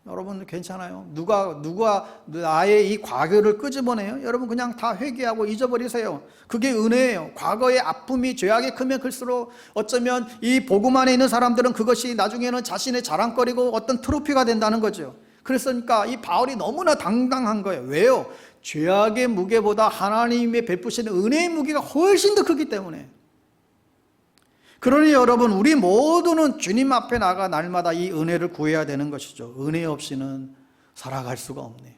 여러분 괜찮아요? 누가 나의 이 과거를 끄집어내요? 여러분 그냥 다 회개하고 잊어버리세요. 그게 은혜예요. 과거의 아픔이 죄악이 크면 클수록 어쩌면 이 복음 안에 있는 사람들은 그것이 나중에는 자신의 자랑거리고 어떤 트로피가 된다는 거죠. 그랬으니까 이 바울이 너무나 당당한 거예요. 왜요? 죄악의 무게보다 하나님의 베푸시는 은혜의 무게가 훨씬 더 크기 때문에. 그러니 여러분, 우리 모두는 주님 앞에 나가 날마다 이 은혜를 구해야 되는 것이죠. 은혜 없이는 살아갈 수가 없네.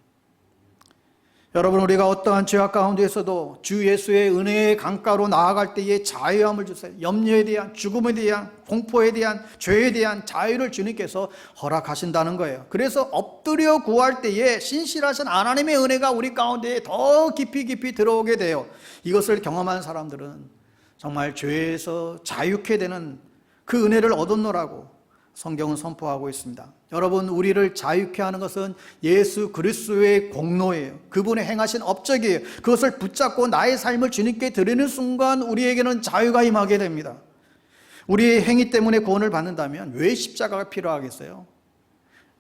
여러분, 우리가 어떠한 죄악 가운데에서도 주 예수의 은혜의 강가로 나아갈 때에 자유함을 주세요. 염려에 대한, 죽음에 대한, 공포에 대한, 죄에 대한 자유를 주님께서 허락하신다는 거예요. 그래서 엎드려 구할 때에 신실하신 하나님의 은혜가 우리 가운데에 더 깊이 들어오게 돼요. 이것을 경험한 사람들은 정말 죄에서 자유케 되는 그 은혜를 얻었노라고 성경은 선포하고 있습니다. 여러분, 우리를 자유케 하는 것은 예수 그리스도의 공로예요. 그분의 행하신 업적이에요. 그것을 붙잡고 나의 삶을 주님께 드리는 순간 우리에게는 자유가 임하게 됩니다. 우리의 행위 때문에 구원을 받는다면 왜 십자가가 필요하겠어요?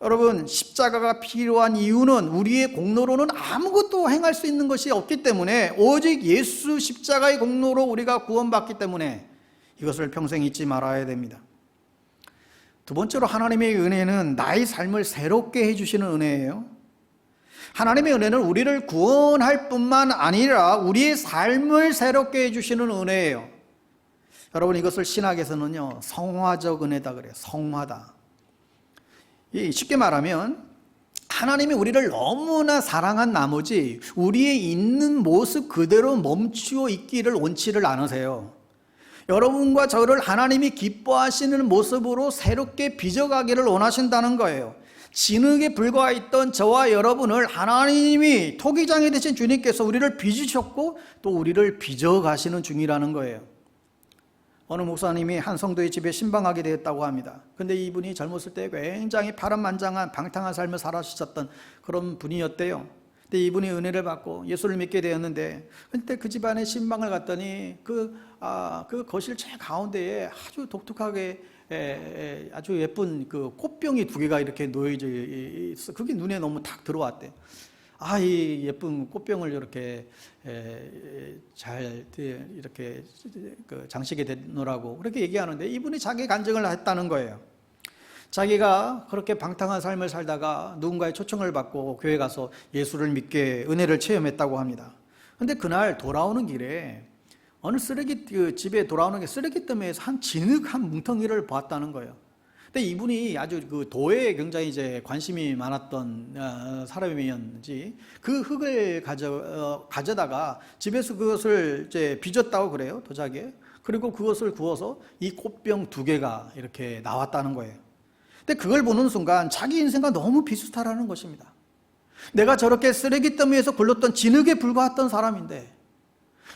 여러분, 십자가가 필요한 이유는 우리의 공로로는 아무것도 행할 수 있는 것이 없기 때문에 오직 예수 십자가의 공로로 우리가 구원받기 때문에 이것을 평생 잊지 말아야 됩니다. 두 번째로 하나님의 은혜는 나의 삶을 새롭게 해주시는 은혜예요. 하나님의 은혜는 우리를 구원할 뿐만 아니라 우리의 삶을 새롭게 해주시는 은혜예요. 여러분, 이것을 신학에서는요 성화적 은혜다 그래요. 성화다. 쉽게 말하면 하나님이 우리를 너무나 사랑한 나머지 우리의 있는 모습 그대로 멈추어 있기를 원치를 않으세요. 여러분과 저를 하나님이 기뻐하시는 모습으로 새롭게 빚어가기를 원하신다는 거예요. 진흙에 불과했던 저와 여러분을 하나님이 토기장이 되신 주님께서 우리를 빚으셨고 또 우리를 빚어가시는 중이라는 거예요. 어느 목사님이 한 성도의 집에 신방하게 되었다고 합니다. 근데 이분이 젊었을 때 굉장히 파란만장한 방탕한 삶을 살아주셨던 그런 분이었대요. 근데 이분이 은혜를 받고 예수를 믿게 되었는데, 그때 그 집안에 신방을 갔더니 그 거실 최 가운데에 아주 독특하게 아주 예쁜 그 꽃병이 두 개가 이렇게 놓여져 있어. 그게 눈에 너무 탁 들어왔대. 이 예쁜 꽃병을 이렇게 잘 이렇게 장식이 되노라고 그렇게 얘기하는데, 이분이 자기 간증을 했다는 거예요. 자기가 그렇게 방탕한 삶을 살다가 누군가의 초청을 받고 교회 가서 예수를 믿게 은혜를 체험했다고 합니다. 근데 그날 돌아오는 길에 어느 집에 돌아오는 게 쓰레기더미에서 한 진흙 한 뭉텅이를 봤다는 거예요. 근데 이분이 아주 그 도에 굉장히 이제 관심이 많았던 사람이었는지 그 흙을 가져다가 집에서 그것을 이제 빚었다고 그래요, 도자기에. 그리고 그것을 구워서 이 꽃병 두 개가 이렇게 나왔다는 거예요. 근데 그걸 보는 순간 자기 인생과 너무 비슷하다는 것입니다. 내가 저렇게 쓰레기 더미에서 굴렀던 진흙에 불과했던 사람인데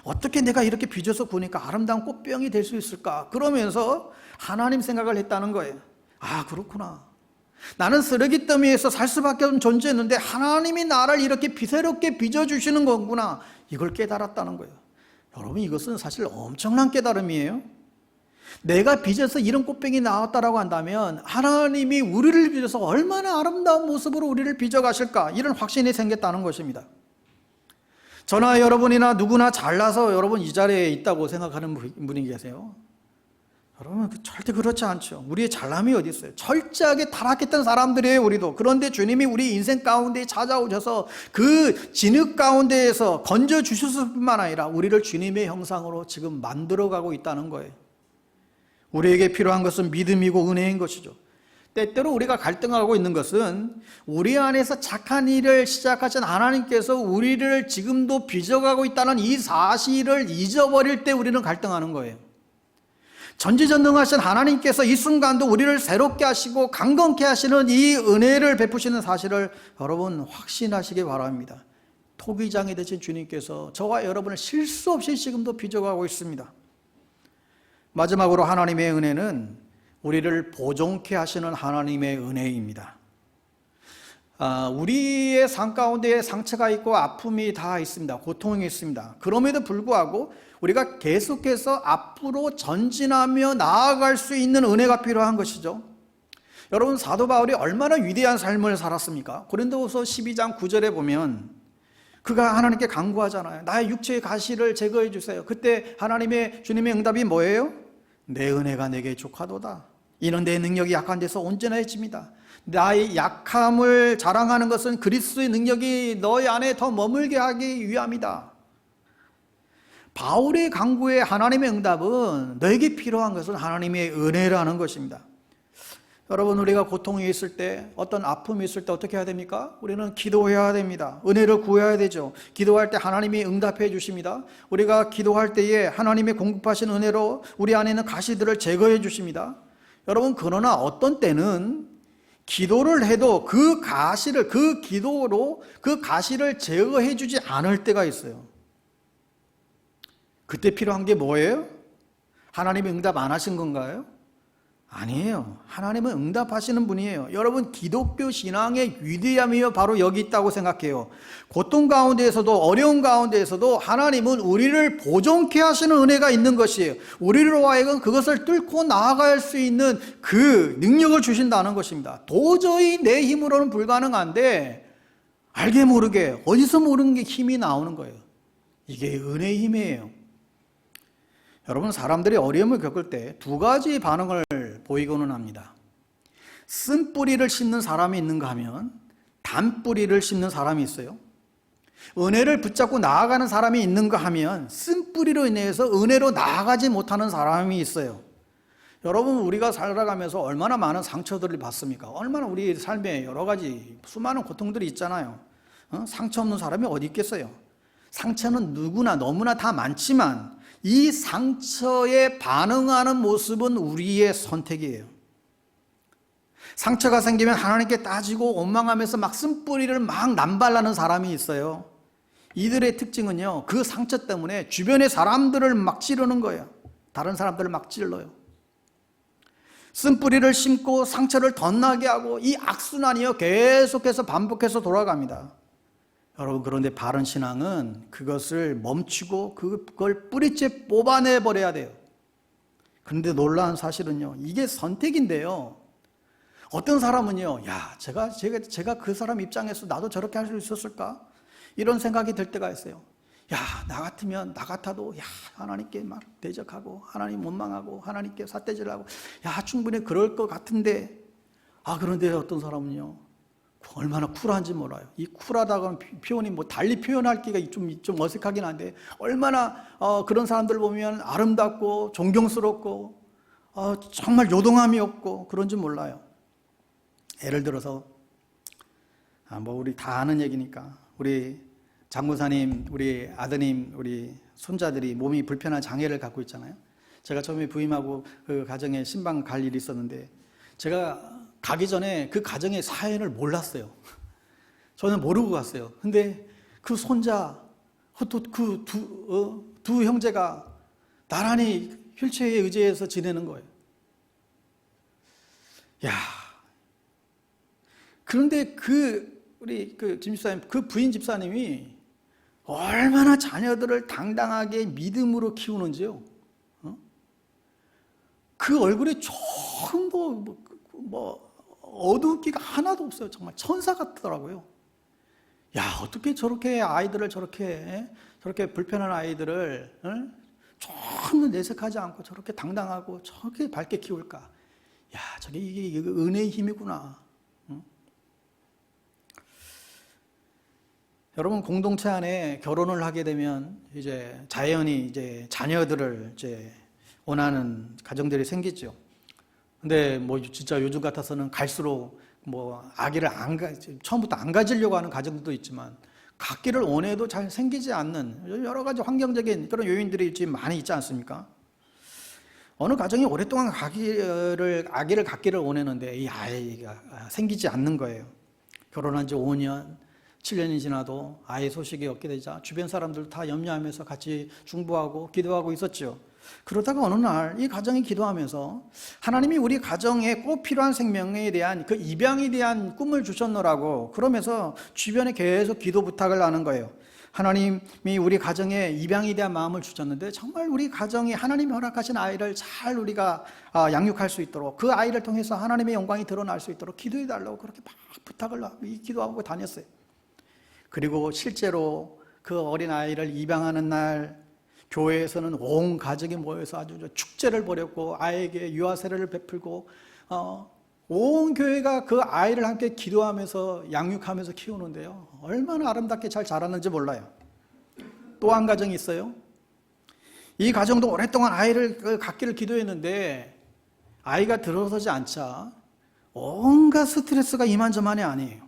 어떻게 내가 이렇게 빚어서 구우니까 아름다운 꽃병이 될 수 있을까? 그러면서 하나님 생각을 했다는 거예요. 그렇구나. 나는 쓰레기 더미에서 살 수밖에 없는 존재였는데 하나님이 나를 이렇게 새롭게 빚어주시는 거구나. 이걸 깨달았다는 거예요. 여러분, 이것은 사실 엄청난 깨달음이에요. 내가 빚어서 이런 꽃병이 나왔다라고 한다면 하나님이 우리를 빚어서 얼마나 아름다운 모습으로 우리를 빚어가실까, 이런 확신이 생겼다는 것입니다. 저나 여러분이나 누구나 잘나서 여러분 이 자리에 있다고 생각하는 분이 계세요. 여러분, 절대 그렇지 않죠. 우리의 잘남이 어디 있어요? 철저하게 타락했던 사람들이에요, 우리도. 그런데 주님이 우리 인생 가운데 찾아오셔서 그 진흙 가운데에서 건져주셨을 뿐만 아니라 우리를 주님의 형상으로 지금 만들어가고 있다는 거예요. 우리에게 필요한 것은 믿음이고 은혜인 것이죠. 때때로 우리가 갈등하고 있는 것은 우리 안에서 착한 일을 시작하신 하나님께서 우리를 지금도 빚어가고 있다는 이 사실을 잊어버릴 때 우리는 갈등하는 거예요. 전지전능하신 하나님께서 이 순간도 우리를 새롭게 하시고 강건케 하시는 이 은혜를 베푸시는 사실을 여러분 확신하시기 바랍니다. 토기장이 되신 주님께서 저와 여러분을 실수 없이 지금도 빚어가고 있습니다. 마지막으로 하나님의 은혜는 우리를 보존케 하시는 하나님의 은혜입니다. 우리의 삶 가운데 상처가 있고 아픔이 다 있습니다. 고통이 있습니다. 그럼에도 불구하고 우리가 계속해서 앞으로 전진하며 나아갈 수 있는 은혜가 필요한 것이죠. 여러분, 사도 바울이 얼마나 위대한 삶을 살았습니까? 고린도후서 12장 9절에 보면 그가 하나님께 간구하잖아요. 나의 육체의 가시를 제거해 주세요. 그때 주님의 응답이 뭐예요? 내 은혜가 내게 족하도다. 이는 내 능력이 약한 데서 온전해집니다. 나의 약함을 자랑하는 것은 그리스도의 능력이 너희 안에 더 머물게 하기 위함이다. 바울의 간구에 하나님의 응답은 너에게 필요한 것은 하나님의 은혜라는 것입니다. 여러분, 우리가 고통이 있을 때, 어떤 아픔이 있을 때 어떻게 해야 됩니까? 우리는 기도해야 됩니다. 은혜를 구해야 되죠. 기도할 때 하나님이 응답해 주십니다. 우리가 기도할 때에 하나님이 공급하신 은혜로 우리 안에 있는 가시들을 제거해 주십니다. 여러분, 그러나 어떤 때는 기도를 해도 그 기도로 그 가시를 제거해 주지 않을 때가 있어요. 그때 필요한 게 뭐예요? 하나님이 응답 안 하신 건가요? 아니에요. 하나님은 응답하시는 분이에요. 여러분, 기독교 신앙의 위대함이 바로 여기 있다고 생각해요. 고통 가운데에서도, 어려운 가운데에서도 하나님은 우리를 보존케 하시는 은혜가 있는 것이에요. 우리로 하여금 그것을 뚫고 나아갈 수 있는 그 능력을 주신다는 것입니다. 도저히 내 힘으로는 불가능한데 알게 모르게, 어디서 모르는 게 힘이 나오는 거예요. 이게 은혜의 힘이에요. 여러분, 사람들이 어려움을 겪을 때 두 가지 반응을 보이고는 합니다. 쓴뿌리를 심는 사람이 있는가 하면 단뿌리를 심는 사람이 있어요. 은혜를 붙잡고 나아가는 사람이 있는가 하면 쓴뿌리로 인해서 은혜로 나아가지 못하는 사람이 있어요. 여러분, 우리가 살아가면서 얼마나 많은 상처들을 받습니까? 얼마나 우리 삶에 여러 가지 수많은 고통들이 있잖아요. 상처 없는 사람이 어디 있겠어요? 상처는 누구나 너무나 다 많지만 이 상처에 반응하는 모습은 우리의 선택이에요. 상처가 생기면 하나님께 따지고 원망하면서 막 쓴뿌리를 막 남발하는 사람이 있어요. 이들의 특징은요, 그 상처 때문에 주변의 사람들을 막 찌르는 거예요. 다른 사람들을 막 찔러요. 쓴뿌리를 심고 상처를 덧나게 하고 이 악순환이요, 계속해서 반복해서 돌아갑니다. 여러분, 그런데 바른 신앙은 그것을 멈추고 그걸 뿌리째 뽑아내 버려야 돼요. 그런데 놀라운 사실은요, 이게 선택인데요, 어떤 사람은요, 제가 그 사람 입장에서 나도 저렇게 할 수 있었을까? 이런 생각이 들 때가 있어요. 나 같아도 하나님께 막 대적하고 하나님 원망하고 하나님께 삿대질하고 충분히 그럴 것 같은데, 그런데 어떤 사람은요, 얼마나 쿨한지 몰라요. 이 쿨하다고는 표현이 달리 표현하기가 좀 어색하긴 한데, 얼마나 그런 사람들 보면 아름답고 존경스럽고 정말 요동함이 없고 그런지 몰라요. 예를 들어서 우리 다 아는 얘기니까, 우리 장모사님, 우리 아드님, 우리 손자들이 몸이 불편한 장애를 갖고 있잖아요. 제가 처음에 부임하고 그 가정에 신방 갈 일이 있었는데, 제가 가기 전에 그 가정의 사연을 몰랐어요. 저는 모르고 갔어요. 근데 그 손자, 또 그 두 형제가 나란히 휠체어에 의지해서 지내는 거예요. 그런데 우리 진 집사님, 그 부인 집사님이 얼마나 자녀들을 당당하게 믿음으로 키우는지요. 그 얼굴에 조금도 어두기가 하나도 없어요. 정말 천사 같더라고요. 어떻게 저렇게 아이들을 저렇게 불편한 아이들을 조금도 내색하지 않고 저렇게 당당하고 저렇게 밝게 키울까? 이게 은혜의 힘이구나. 여러분, 공동체 안에 결혼을 하게 되면 이제 자연히 자녀들을 원하는 가정들이 생기죠. 근데 진짜 요즘 같아서는 갈수록 아기를 처음부터 안 가지려고 하는 가정들도 있지만, 갖기를 원해도 잘 생기지 않는 여러 가지 환경적인 그런 요인들이 지금 많이 있지 않습니까? 어느 가정이 오랫동안 아기를 갖기를 원했는데 이 아이가 생기지 않는 거예요. 결혼한 지 5년, 7년이 지나도 아이 소식이 없게 되자 주변 사람들 다 염려하면서 같이 중보하고 기도하고 있었죠. 그러다가 어느 날 이 가정이 기도하면서 하나님이 우리 가정에 꼭 필요한 생명에 대한 그 입양에 대한 꿈을 주셨노라고 그러면서 주변에 계속 기도 부탁을 하는 거예요. 하나님이 우리 가정에 입양에 대한 마음을 주셨는데 정말 우리 가정이 하나님이 허락하신 아이를 잘 우리가 양육할 수 있도록, 그 아이를 통해서 하나님의 영광이 드러날 수 있도록 기도해 달라고 그렇게 막 부탁을 기도하고 다녔어요. 그리고 실제로 그 어린 아이를 입양하는 날 교회에서는 온 가족이 모여서 아주 축제를 벌였고 아이에게 유아 세례를 베풀고 온 교회가 그 아이를 함께 기도하면서 양육하면서 키우는데요, 얼마나 아름답게 잘 자랐는지 몰라요. 또 한 가정이 있어요. 이 가정도 오랫동안 아이를 갖기를 기도했는데 아이가 들어서지 않자 온갖 스트레스가 이만저만이 아니에요.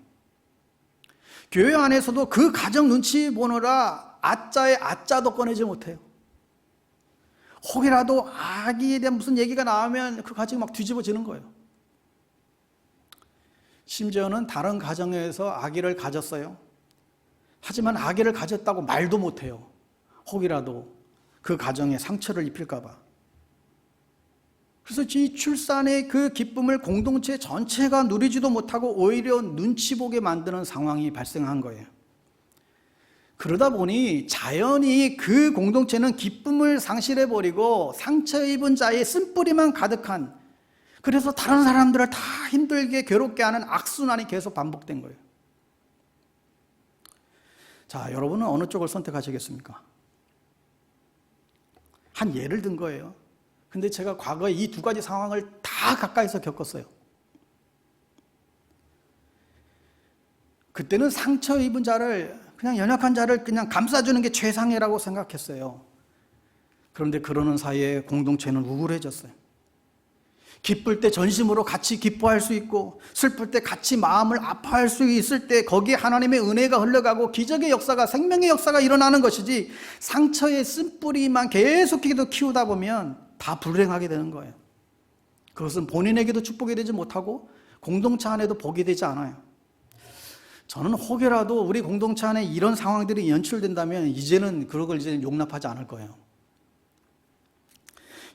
교회 안에서도 그 가정 눈치 보느라 아짜의 아짜도 꺼내지 못해요. 혹이라도 아기에 대한 무슨 얘기가 나오면 그 가정이 막 뒤집어지는 거예요. 심지어는 다른 가정에서 아기를 가졌어요. 하지만 아기를 가졌다고 말도 못해요. 혹이라도 그 가정에 상처를 입힐까 봐. 그래서 이 출산의 그 기쁨을 공동체 전체가 누리지도 못하고 오히려 눈치 보게 만드는 상황이 발생한 거예요. 그러다 보니 자연히 그 공동체는 기쁨을 상실해버리고 상처 입은 자의 쓴뿌리만 가득한, 그래서 다른 사람들을 다 힘들게 괴롭게 하는 악순환이 계속 반복된 거예요. 자, 여러분은 어느 쪽을 선택하시겠습니까? 한 예를 든 거예요. 근데 제가 과거에 이 두 가지 상황을 다 가까이서 겪었어요. 그때는 상처 입은 자를, 그냥 연약한 자를 그냥 감싸주는 게 최상이라고 생각했어요. 그런데 그러는 사이에 공동체는 우울해졌어요. 기쁠 때 전심으로 같이 기뻐할 수 있고, 슬플 때 같이 마음을 아파할 수 있을 때 거기에 하나님의 은혜가 흘러가고 기적의 역사가, 생명의 역사가 일어나는 것이지, 상처의 쓴뿌리만 계속해서 키우다 보면 다 불행하게 되는 거예요. 그것은 본인에게도 축복이 되지 못하고 공동체 안에도 복이 되지 않아요. 저는 혹여라도 우리 공동체 안에 이런 상황들이 연출된다면 이제는 그런 걸 이제 용납하지 않을 거예요.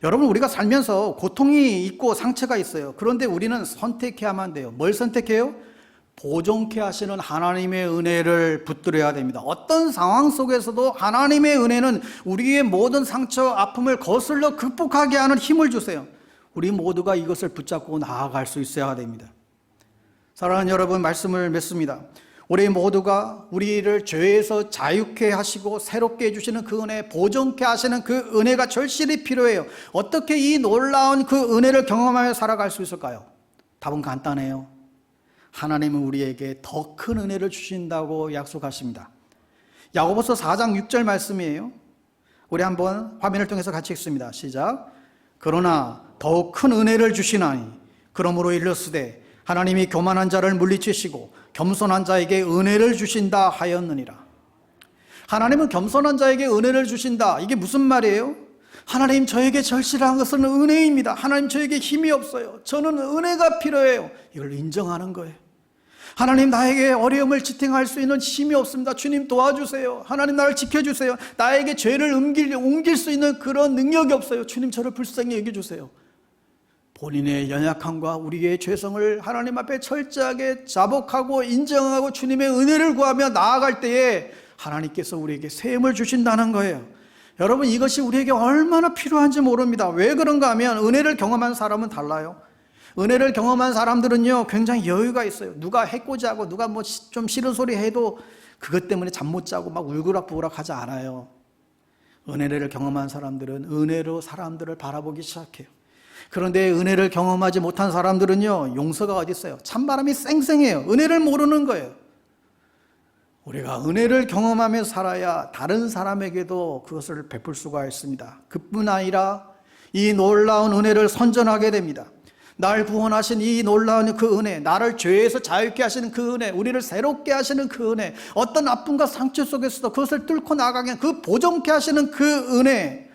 여러분, 우리가 살면서 고통이 있고 상처가 있어요. 그런데 우리는 선택해야만 돼요. 뭘 선택해요? 보존케 하시는 하나님의 은혜를 붙들어야 됩니다. 어떤 상황 속에서도 하나님의 은혜는 우리의 모든 상처, 아픔을 거슬러 극복하게 하는 힘을 주세요. 우리 모두가 이것을 붙잡고 나아갈 수 있어야 됩니다. 사랑하는 여러분, 말씀을 맺습니다. 우리 모두가 우리를 죄에서 자유케 하시고 새롭게 해주시는 그 은혜, 보존케 하시는 그 은혜가 절실히 필요해요. 어떻게 이 놀라운 그 은혜를 경험하며 살아갈 수 있을까요? 답은 간단해요. 하나님은 우리에게 더 큰 은혜를 주신다고 약속하십니다. 야고보서 4장 6절 말씀이에요. 우리 한번 화면을 통해서 같이 읽습니다. 시작. 그러나 더욱 큰 은혜를 주시나니 그러므로 일렀으되 하나님이 교만한 자를 물리치시고 겸손한 자에게 은혜를 주신다 하였느니라. 하나님은 겸손한 자에게 은혜를 주신다. 이게 무슨 말이에요? 하나님, 저에게 절실한 것은 은혜입니다. 하나님, 저에게 힘이 없어요. 저는 은혜가 필요해요. 이걸 인정하는 거예요. 하나님, 나에게 어려움을 지탱할 수 있는 힘이 없습니다. 주님, 도와주세요. 하나님, 나를 지켜주세요. 나에게 죄를 옮길 수 있는 그런 능력이 없어요. 주님, 저를 불쌍히 여겨주세요. 본인의 연약함과 우리의 죄성을 하나님 앞에 철저하게 자복하고 인정하고 주님의 은혜를 구하며 나아갈 때에 하나님께서 우리에게 새 힘을 주신다는 거예요. 여러분, 이것이 우리에게 얼마나 필요한지 모릅니다. 왜 그런가 하면 은혜를 경험한 사람은 달라요. 은혜를 경험한 사람들은요, 굉장히 여유가 있어요. 누가 해코지하고 누가 뭐 좀 싫은 소리 해도 그것 때문에 잠 못 자고 막 울그락부그락 하지 않아요. 은혜를 경험한 사람들은 은혜로 사람들을 바라보기 시작해요. 그런데 은혜를 경험하지 못한 사람들은요, 용서가 어디 있어요? 찬바람이 쌩쌩해요. 은혜를 모르는 거예요. 우리가 은혜를 경험하며 살아야 다른 사람에게도 그것을 베풀 수가 있습니다. 그뿐 아니라 이 놀라운 은혜를 선전하게 됩니다. 날 구원하신 이 놀라운 그 은혜, 나를 죄에서 자유케 하시는 그 은혜, 우리를 새롭게 하시는 그 은혜, 어떤 아픔과 상처 속에서도 그것을 뚫고 나가게 하는 그 보존케 하시는 그 은혜,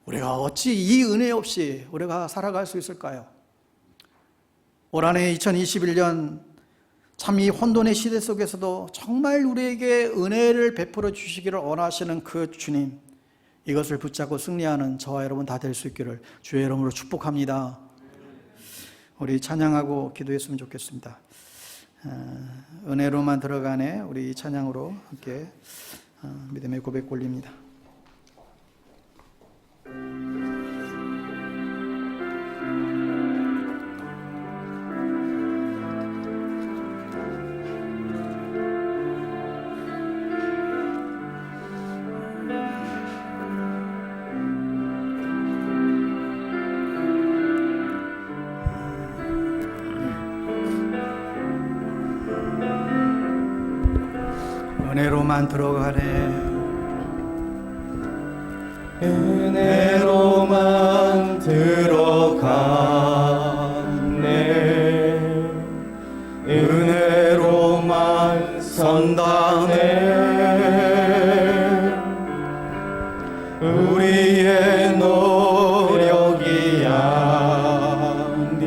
우리가 어찌 이 은혜 없이 우리가 살아갈 수 있을까요? 올 한해 2021년 참 이 혼돈의 시대 속에서도 정말 우리에게 은혜를 베풀어 주시기를 원하시는 그 주님, 이것을 붙잡고 승리하는 저와 여러분 다 될 수 있기를 주의 이름으로 축복합니다. 우리 찬양하고 기도했으면 좋겠습니다. 은혜로만 들어가네 우리 찬양으로 함께 믿음의 고백 올립니다. 은혜로만 들어가네, 은혜로만 들어가네, 은혜로만 선다네. 우리의 노력이 아니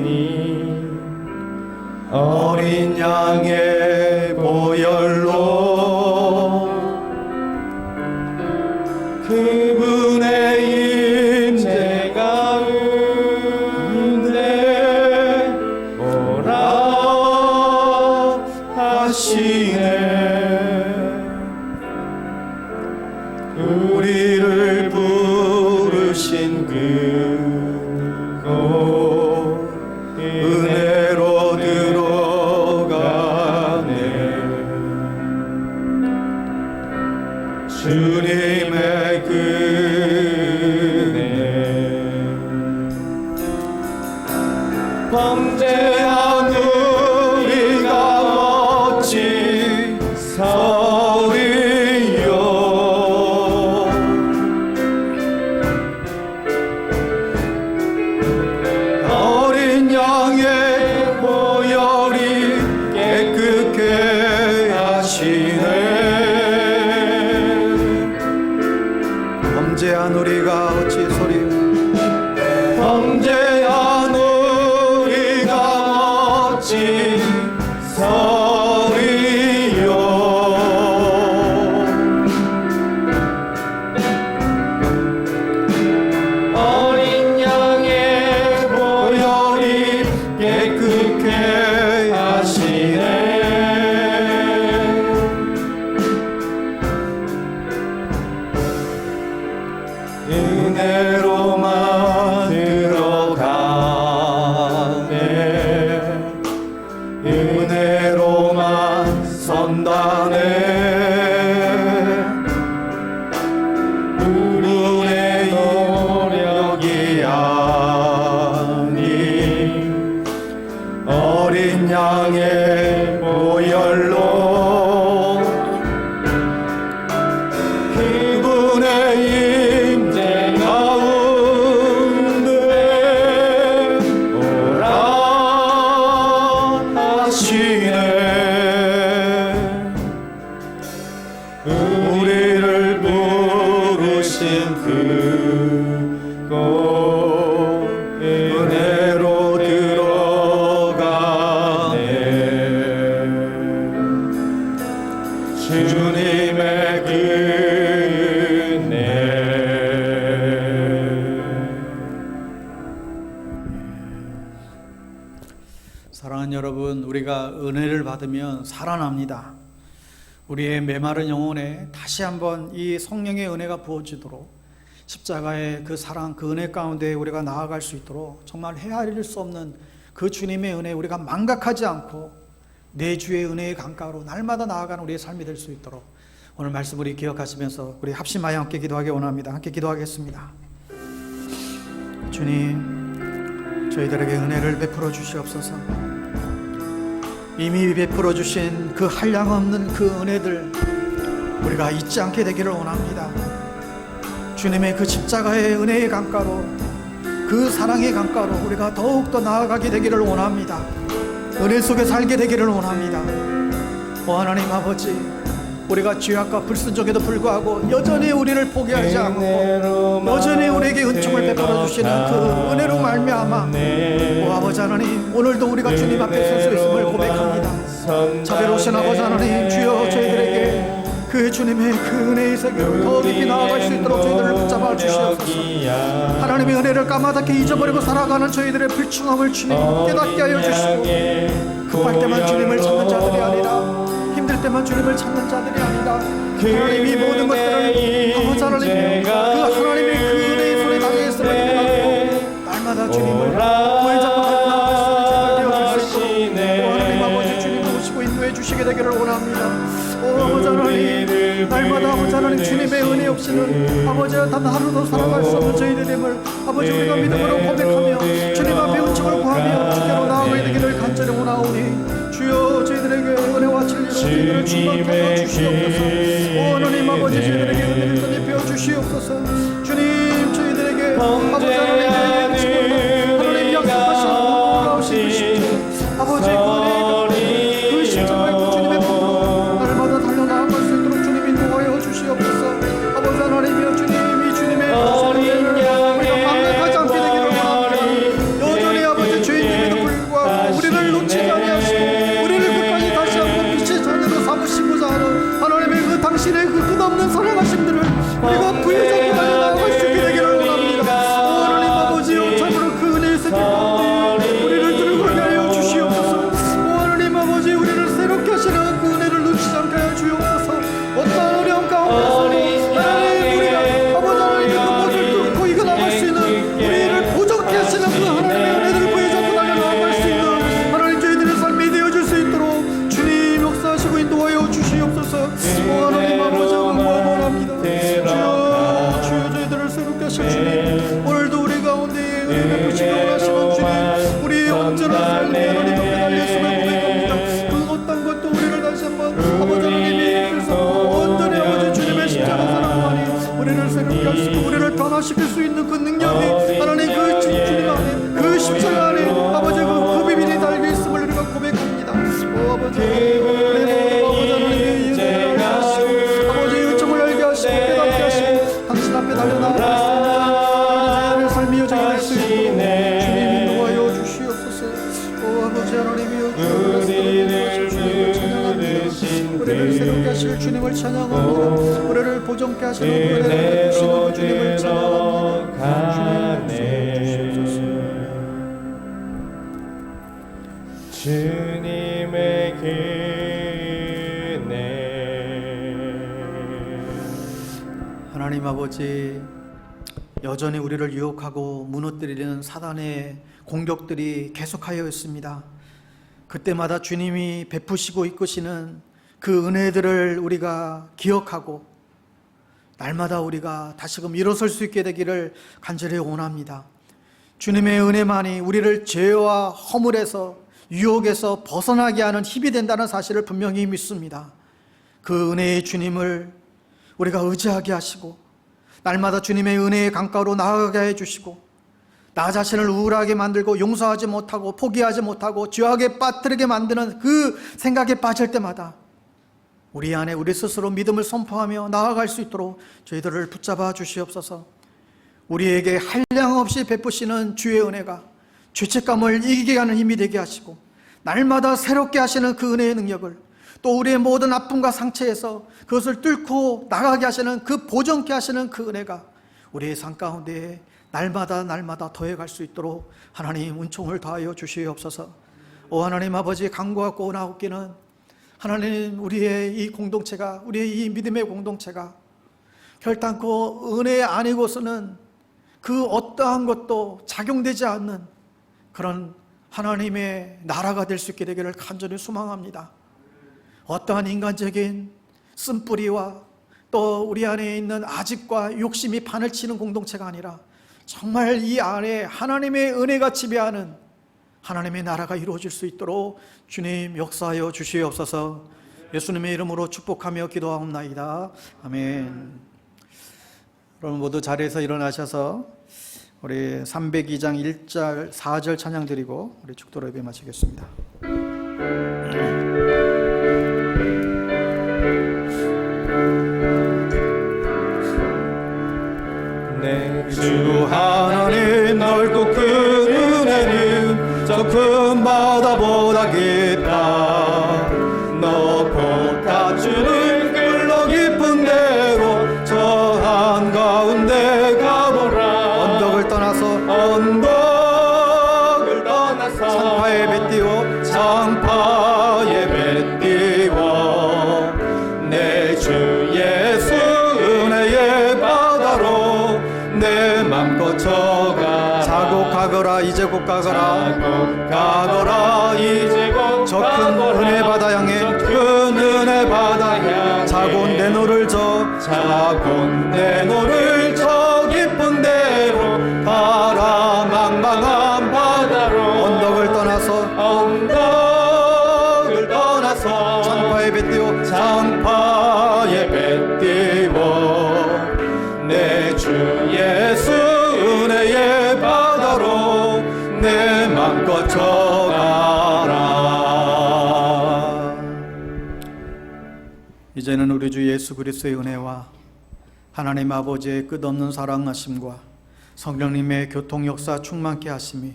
어린 양의 보혈로 그분의 임재가 은혜 오라 하시네. 우리를 부르신 그곳 은혜로 들어가네. 주님의 은혜 범죄한 우리가 어찌 서리요. 어린 양의 보혈이 깨끗게 하시네. 범죄한 우리가 어찌 소리, 범죄한 우리가 어찌 서리요. 어린 양의 보혈이 깨끗게 하시네. 은혜로만 들어가네, 은혜로만 선다네. 우리의 노력이 아니 어린 양의 보혈로 그분의 임재 가운데 오라 하시네. 우리를 부르신 그곳 은혜로 들어가네. 주님의 은혜. 사랑하는 여러분, 우리가 은혜를 받으면 살아납니다. 우리의 메마른 영혼에 다시 한번 이 성령의 은혜가 부어지도록, 십자가의 그 사랑, 그 은혜 가운데 우리가 나아갈 수 있도록, 정말 헤아릴 수 없는 그 주님의 은혜, 우리가 망각하지 않고 내 주의 은혜의 강가로 날마다 나아가는 우리의 삶이 될 수 있도록 오늘 말씀 우리 기억하시면서 우리 합심하여 함께 기도하기 원합니다. 함께 기도하겠습니다. 주님, 저희들에게 은혜를 베풀어 주시옵소서. 이미 베풀어 주신 그 한량없는 그 은혜들 우리가 잊지 않게 되기를 원합니다. 주님의 그 십자가의 은혜의 강가로, 그 사랑의 강가로 우리가 더욱더 나아가게 되기를 원합니다. 은혜 속에 살게 되기를 원합니다. 오 하나님 아버지, 우리가 죄악과 불순종에도 불구하고 여전히 우리를 포기하지 않고 여전히 우리에게 은총을 베풀어 주시는 그 은혜로 말미암아, 오 아버지 하나님, 오늘도 우리가 주님 앞에 설 수 있음을 고백합니다. 자비로우신 아버지 하나님, 주여 저희들에게 그 주님의 그 은혜의 세계로 더 깊이 나아갈 수 있도록 저희들을 붙잡아 주시옵소서. 하나님의 은혜를 까마득히 잊어버리고 살아가는 저희들의 불충함을 주님 깨닫게 하여 주시고, 급할 때만 주님을 찾는 자들이 아니라 힘들 때만 주님을 찾는 자들이 아니라 하나님이 모든 것들을 아버지 하나님 그 하나님의 그 은혜의 손에 달려있음을 믿고 날마다 주님을 구해잡고 나아갈 수 있는 하나님 아버지 주님을 오시고 인도해 주시게 되기를 원합니다. 아버지 하나님 날마다 아버지 하나님 주님의 은혜 없이는 아버지 단 하루도 살아갈 수 없는 저희들임을 아버지 우리가 믿음으로 고백하며 주님 앞에 은총을 구하며 주께로 나아가게 되기를 간절히 원하오니 주여 저희들에게 은혜와 진리로 저희들을 충만하여 주시옵소서. 하나님 아버지 저희들에게 은혜를 전해be어 주시옵소서. 주님 저희들에게 아버지 하나님 하나님 약속하신 놀라우신 그 십자가 아버지 그 십자가의 그 주님의 품으로 날마다 달려나아갈 수 있도록 주님 인도하여 주시옵소서. 아버지 하나님이여 주님 이 주님의 은혜를 우리가 망각하지 않게 되기를 원합니다. 여전히 아버지 죄인임에도 불구하고 우리를 놓치지 아니하시고 우리를 끝까지 다시 한번 빛의 자녀로 삼으시고자 하는 하나님의 그 당신의 그 끝없는 사랑하심들을 우리가 부여잡고 달려나아갈 수 있게 되기를 원합니다. 하나님 아버지여 참으로 그 은혜의 새길 가운데 우리를 들어가게 하여 주시옵소서. 하나님 아버지 우리를 새롭게 하시는 그 은혜를 놓치지 않게 하여 주옵소서. 어떤 어려움 가운데서 하나님 우리가 아버지 하나님의 그 못을 뚫고 이겨나갈 수 있는 우리를 부족케 하시는 그 하나님의 은혜들을 부여잡고 달려나아갈 수 있는 하나님 저희들의 삶이 되어줄 수 있도록 주님 역사하시고 인도하여 주시옵소서. 하나님 아버지 원합니다. 주여 저희들을 새롭게 하실 주님 오늘도 우리 가운데 은혜 베푸시기 원하시는 주님 우리의 온전한 삶이 하나님 앞에 달려있음을 고백합니다. 그 어떤 것도 우리를 다시 한번 아버지 하나님이 그래서 온전히 아버지 주님의 십자가 사랑만이 우리를 새롭게 하시고 우리를 변화시킬 수 있는 그 능력이 하나님 그 주님 안에 그 십자가 안에 아버지 그 비밀이 달려있음을 우리가 고백합니다. 아버지 하나님의 인생을 알게 하시고 아버지 의청을 알게 하시고 깨닫게 하시고 당신 앞에 달려나아갈 수 있는 삶이 여정이 될 수 있도록 주님 인도하여 주시옵소서. 아버지 하나님이여 주님을 찬양합니다. 우리를 새롭게 하실 주님을 찬양합니다. 우리를 보존케 하시는 은혜를 베푸시는 주님을 찬양합니다. 주님 주님의 은혜 하나님 아버지 여전히 우리를 유혹하고 무너뜨리는 사단의 공격들이 계속하여 있습니다. 그때마다 주님이 베푸시고 이끄시는 그 은혜들을 우리가 기억하고 날마다 우리가 다시금 일어설 수 있게 되기를 간절히 원합니다. 주님의 은혜만이 우리를 죄와 허물에서 유혹에서 벗어나게 하는 힘이 된다는 사실을 분명히 믿습니다. 그 은혜의 주님을 우리가 의지하게 하시고 날마다 주님의 은혜의 강가로 나아가게 해주시고 나 자신을 우울하게 만들고 용서하지 못하고 포기하지 못하고 죄악에 빠뜨리게 만드는 그 생각에 빠질 때마다 우리 안에 우리 스스로 믿음을 선포하며 나아갈 수 있도록 저희들을 붙잡아 주시옵소서. 우리에게 한량 없이 베푸시는 주의 은혜가 죄책감을 이기게 하는 힘이 되게 하시고 날마다 새롭게 하시는 그 은혜의 능력을 또 우리의 모든 아픔과 상처에서 그것을 뚫고 나가게 하시는 그 보존케 하시는 그 은혜가 우리의 삶 가운데 날마다 더해갈 수 있도록 하나님 은총을 다하여 주시옵소서. 오 하나님 아버지 간구하고 나옵기는 하나님 우리의 이 공동체가 우리의 이 믿음의 공동체가 결단코 은혜 아니고서는 그 어떠한 것도 작용되지 않는 그런 하나님의 나라가 될 수 있게 되기를 간절히 소망합니다. 어떠한 인간적인 쓴뿌리와 또 우리 안에 있는 아집과 욕심이 판을 치는 공동체가 아니라 정말 이 안에 하나님의 은혜가 지배하는 하나님의 나라가 이루어질 수 있도록 주님 역사하여 주시옵소서. 예수님의 이름으로 축복하며 기도하옵나이다. 아멘. 여러분 모두 자리에서 일어나셔서 우리 302장 1절 4절 찬양 드리고 우리 축도로 예배 마치겠습니다. 주 하나님 넓고 큰 은혜는 저 큰 바다보다 깊다. 높고 닫주는 끌로 깊은 데로 저 한가운데 가보라. 언덕을 떠나서 창파에 배 띄워 맘껏 져가 자고 가거라 이제 곧 가거라 가거라 이제 곧 저 큰 은혜 바다 향해 큰 은혜 바다 향해 자고 내 노를 저 자고 내 노를 저 깊은 데로 가라 망망한 바다로 언덕을 떠나서 언덕을 떠나서 장파에 배 띄워 장파에 배 띄워 내 주 예수 은혜의 바다로 내 맘껏 져가라. 이제는 우리 주 예수 그리스도의 은혜와 하나님 아버지의 끝없는 사랑하심과 성령님의 교통 역사 충만케 하심이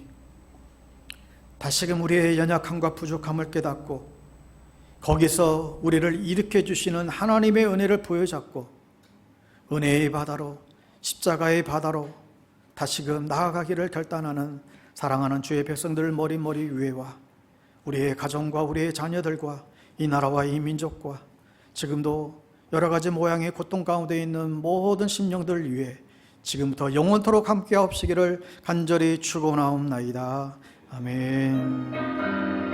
다시금 우리의 연약함과 부족함을 깨닫고 거기서 우리를 일으켜 주시는 하나님의 은혜를 부여잡고 은혜의 바다로 십자가의 바다로 다시금 나아가기를 결단하는 사랑하는 주의 백성들 머리머리 위에와 우리의 가정과 우리의 자녀들과 이 나라와 이 민족과 지금도 여러 가지 모양의 고통 가운데 있는 모든 심령들 위해 지금부터 영원토록 함께 하옵시기를 간절히 축원하옵나이다. 아멘.